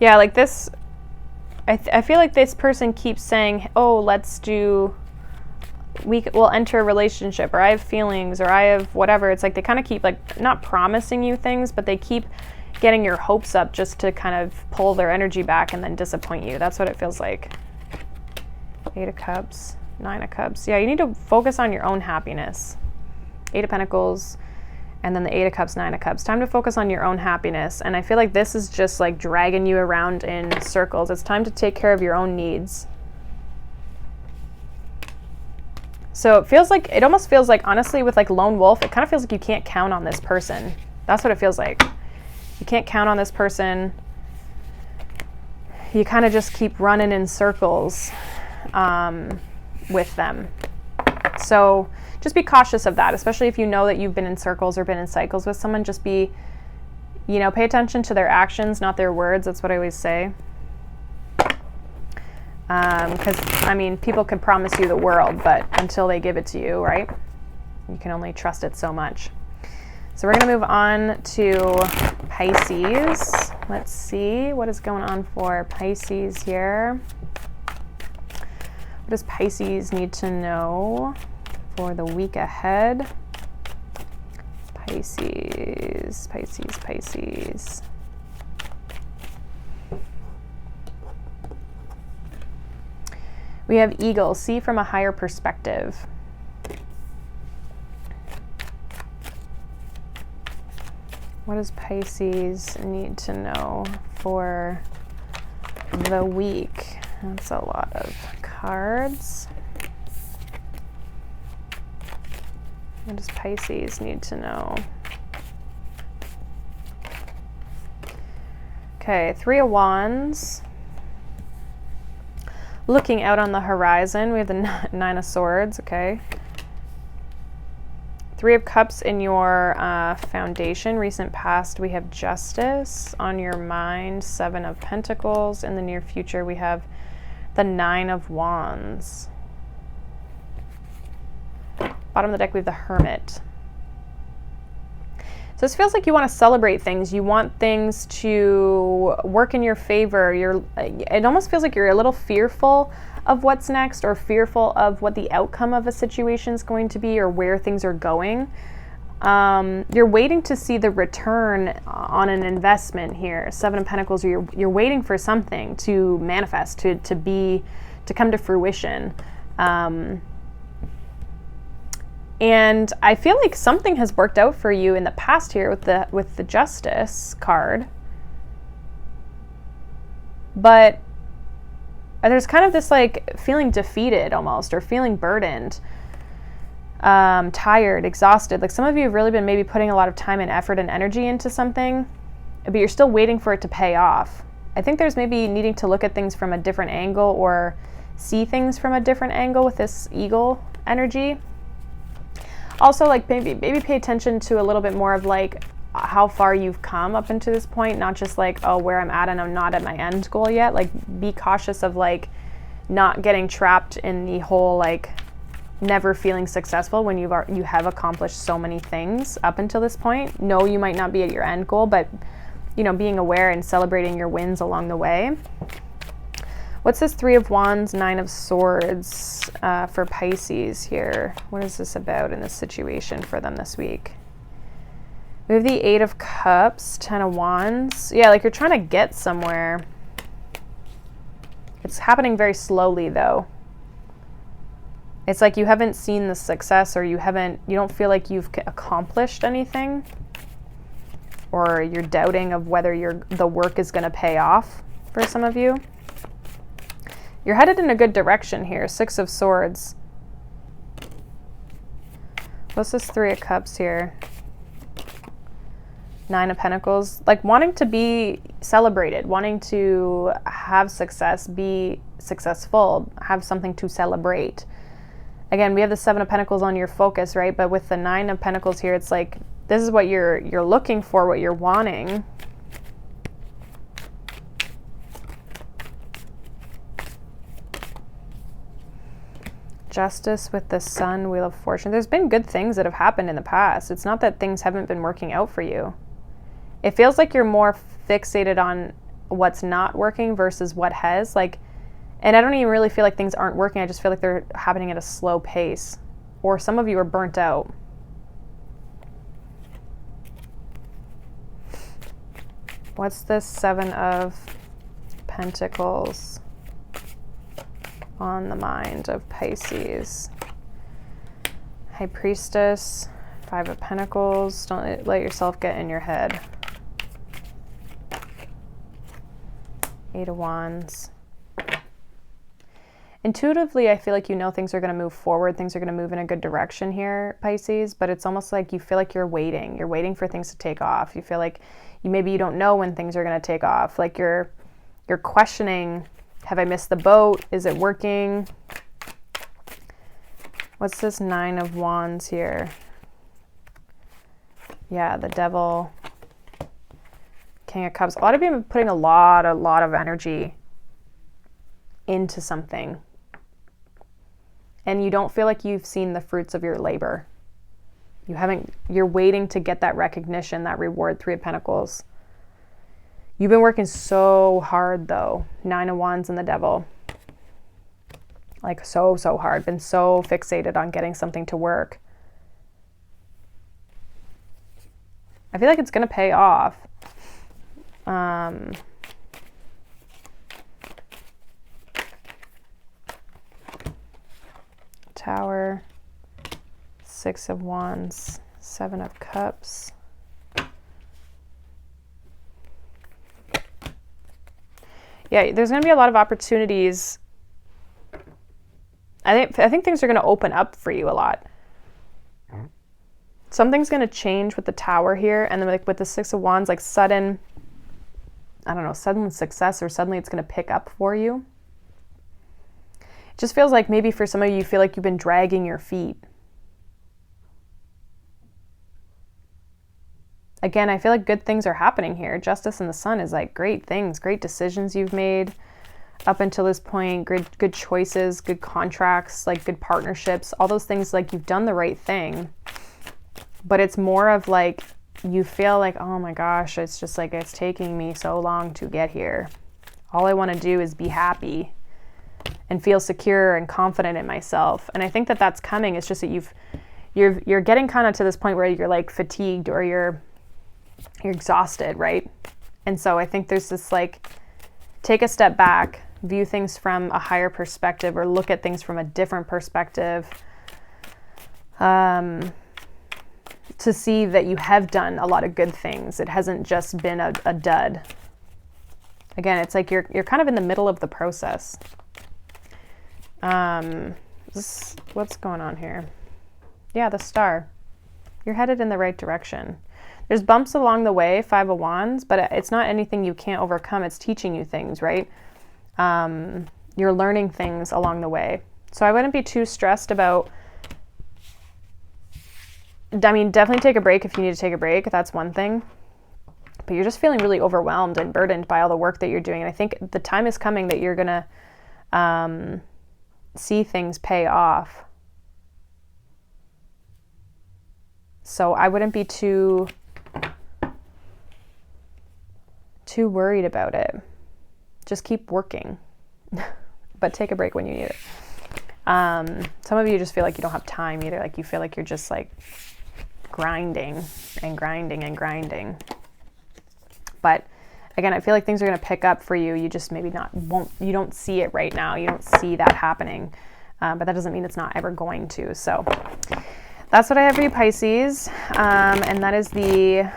Yeah, like this, I feel like this person keeps saying, oh, we'll enter a relationship, or I have feelings, or I have whatever. It's like they kind of keep like not promising you things, but they keep getting your hopes up just to kind of pull their energy back and then disappoint you. That's what it feels like. 8 of Cups, 9 of Cups. Yeah, you need to focus on your own happiness. 8 of Pentacles, and then the 8 of Cups, 9 of Cups. Time to focus on your own happiness. And I feel like this is just like dragging you around in circles. It's time to take care of your own needs. So it almost feels like, honestly, with like Lone Wolf, it kind of feels like you can't count on this person. That's what it feels like. You can't count on this person. You kind of just keep running in circles with them. So just be cautious of that, especially if you know that you've been in circles or been in cycles with someone. Just be, pay attention to their actions, not their words. That's what I always say. Because, people could promise you the world, but until they give it to you, right? You can only trust it so much. So we're going to move on to Pisces. Let's see what is going on for Pisces here. What does Pisces need to know for the week ahead? Pisces. We have Eagle, see from a higher perspective. What does Pisces need to know for the week? That's a lot of cards. What does Pisces need to know? Okay, 3 of Wands. Looking out on the horizon, we have the 9 of Swords, okay. 3 of Cups in your foundation, recent past, we have Justice. On your mind, 7 of Pentacles. In the near future, we have the 9 of Wands. Bottom of the deck, we have the Hermit. So this feels like you want to celebrate things. You want things to work in your favor. It almost feels like you're a little fearful of what's next, or fearful of what the outcome of a situation is going to be, or where things are going. You're waiting to see the return on an investment here. 7 of Pentacles, you're waiting for something to manifest, to come to fruition. And I feel like something has worked out for you in the past here with the Justice card. But there's kind of this like feeling defeated almost, or feeling burdened, tired, exhausted. Like some of you have really been maybe putting a lot of time and effort and energy into something, but you're still waiting for it to pay off. I think there's maybe needing to look at things from a different angle, or see things from a different angle with this Eagle energy. Also, like maybe pay attention to a little bit more of like how far you've come up into this point, not just like, oh, where I'm at and I'm not at my end goal yet. Like be cautious of like not getting trapped in the whole like never feeling successful when you have accomplished so many things up until this point. No, you might not be at your end goal, but being aware and celebrating your wins along the way. What's this 3 of Wands, 9 of Swords for Pisces here? What is this about in this situation for them this week? We have the 8 of Cups, 10 of Wands. Yeah, like you're trying to get somewhere. It's happening very slowly though. It's like you haven't seen the success, or you don't feel like you've accomplished anything, or you're doubting of whether the work is going to pay off for some of you. You're headed in a good direction here. 6 of Swords. What's this 3 of Cups here? 9 of Pentacles. Like wanting to be celebrated, wanting to have success, be successful, have something to celebrate. Again, we have the 7 of Pentacles on your focus, right? But with the 9 of Pentacles here, it's like this is what you're looking for, what you're wanting. Justice with the Sun, Wheel of Fortune. There's been good things that have happened in the past. It's not that things haven't been working out for you. It feels like you're more fixated on what's not working versus what has. Like, and I don't even really feel like things aren't working. I just feel like they're happening at a slow pace. Or some of you are burnt out. What's this 7 of Pentacles on the mind of Pisces? High Priestess, 5 of Pentacles. Don't let yourself get in your head. 8 of Wands. Intuitively, I feel like you know things are going to move forward. Things are going to move in a good direction here, Pisces. But it's almost like you feel like you're waiting. You're waiting for things to take off. You feel like maybe you don't know when things are going to take off. Like you're questioning, have I missed the boat? Is it working? What's this 9 of Wands here? Yeah, the Devil, King of Cups. A lot of you have been putting a lot of energy into something. And you don't feel like you've seen the fruits of your labor. You're waiting to get that recognition, that reward. 3 of Pentacles. You've been working so hard though. 9 of Wands and the Devil. Like so hard. Been so fixated on getting something to work. I feel like it's going to pay off. Tower, 6 of Wands, 7 of Cups. Yeah, there's going to be a lot of opportunities. I think things are going to open up for you a lot. Something's going to change with the Tower here, and then like with the 6 of Wands, like sudden, I don't know, sudden success, or suddenly it's going to pick up for you. It just feels like maybe for some of you, you feel like you've been dragging your feet. Again, I feel like good things are happening here. Justice and the Sun is like great things, great decisions you've made up until this point, good choices, good contracts, like good partnerships, all those things. Like you've done the right thing, but it's more of like you feel like, oh my gosh, it's just like it's taking me so long to get here. All I want to do is be happy and feel secure and confident in myself. And I think that that's coming. It's just that you're getting kind of to this point where you're like fatigued, or you're exhausted, right? And so I think there's this like, take a step back, view things from a higher perspective, or look at things from a different perspective, to see that you have done a lot of good things. It hasn't just been a dud. Again, it's like you're kind of in the middle of the process. What's going on here? Yeah, the Star. You're headed in the right direction. There's bumps along the way, 5 of Wands, but it's not anything you can't overcome. It's teaching you things, right? You're learning things along the way. So I wouldn't be too stressed about, I mean, definitely take a break if you need to take a break. That's one thing. But you're just feeling really overwhelmed and burdened by all the work that you're doing. And I think the time is coming that you're going to see things pay off. So I wouldn't be too worried about it. Just keep working, but take a break when you need it. Some of you just feel like you don't have time either. Like you feel like you're just like grinding and grinding and grinding. But again, I feel like things are going to pick up for you. You just maybe you don't see it right now. You don't see that happening. But that doesn't mean it's not ever going to. So that's what I have for you, Pisces. And that is the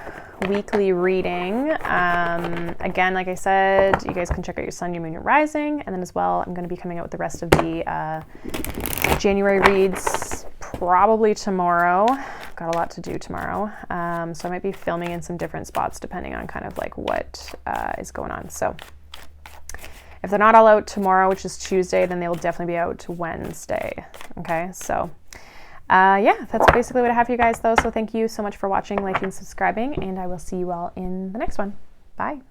weekly reading. Again, like I said, you guys can check out your sun, your moon, your rising. And then as well, I'm going to be coming out with the rest of the January reads probably tomorrow. Got a lot to do tomorrow. So I might be filming in some different spots depending on kind of like what is going on. So if they're not all out tomorrow, which is Tuesday, then they will definitely be out Wednesday. Okay, so yeah, that's basically what I have for you guys though. So thank you so much for watching, liking, subscribing, and I will see you all in the next one. Bye.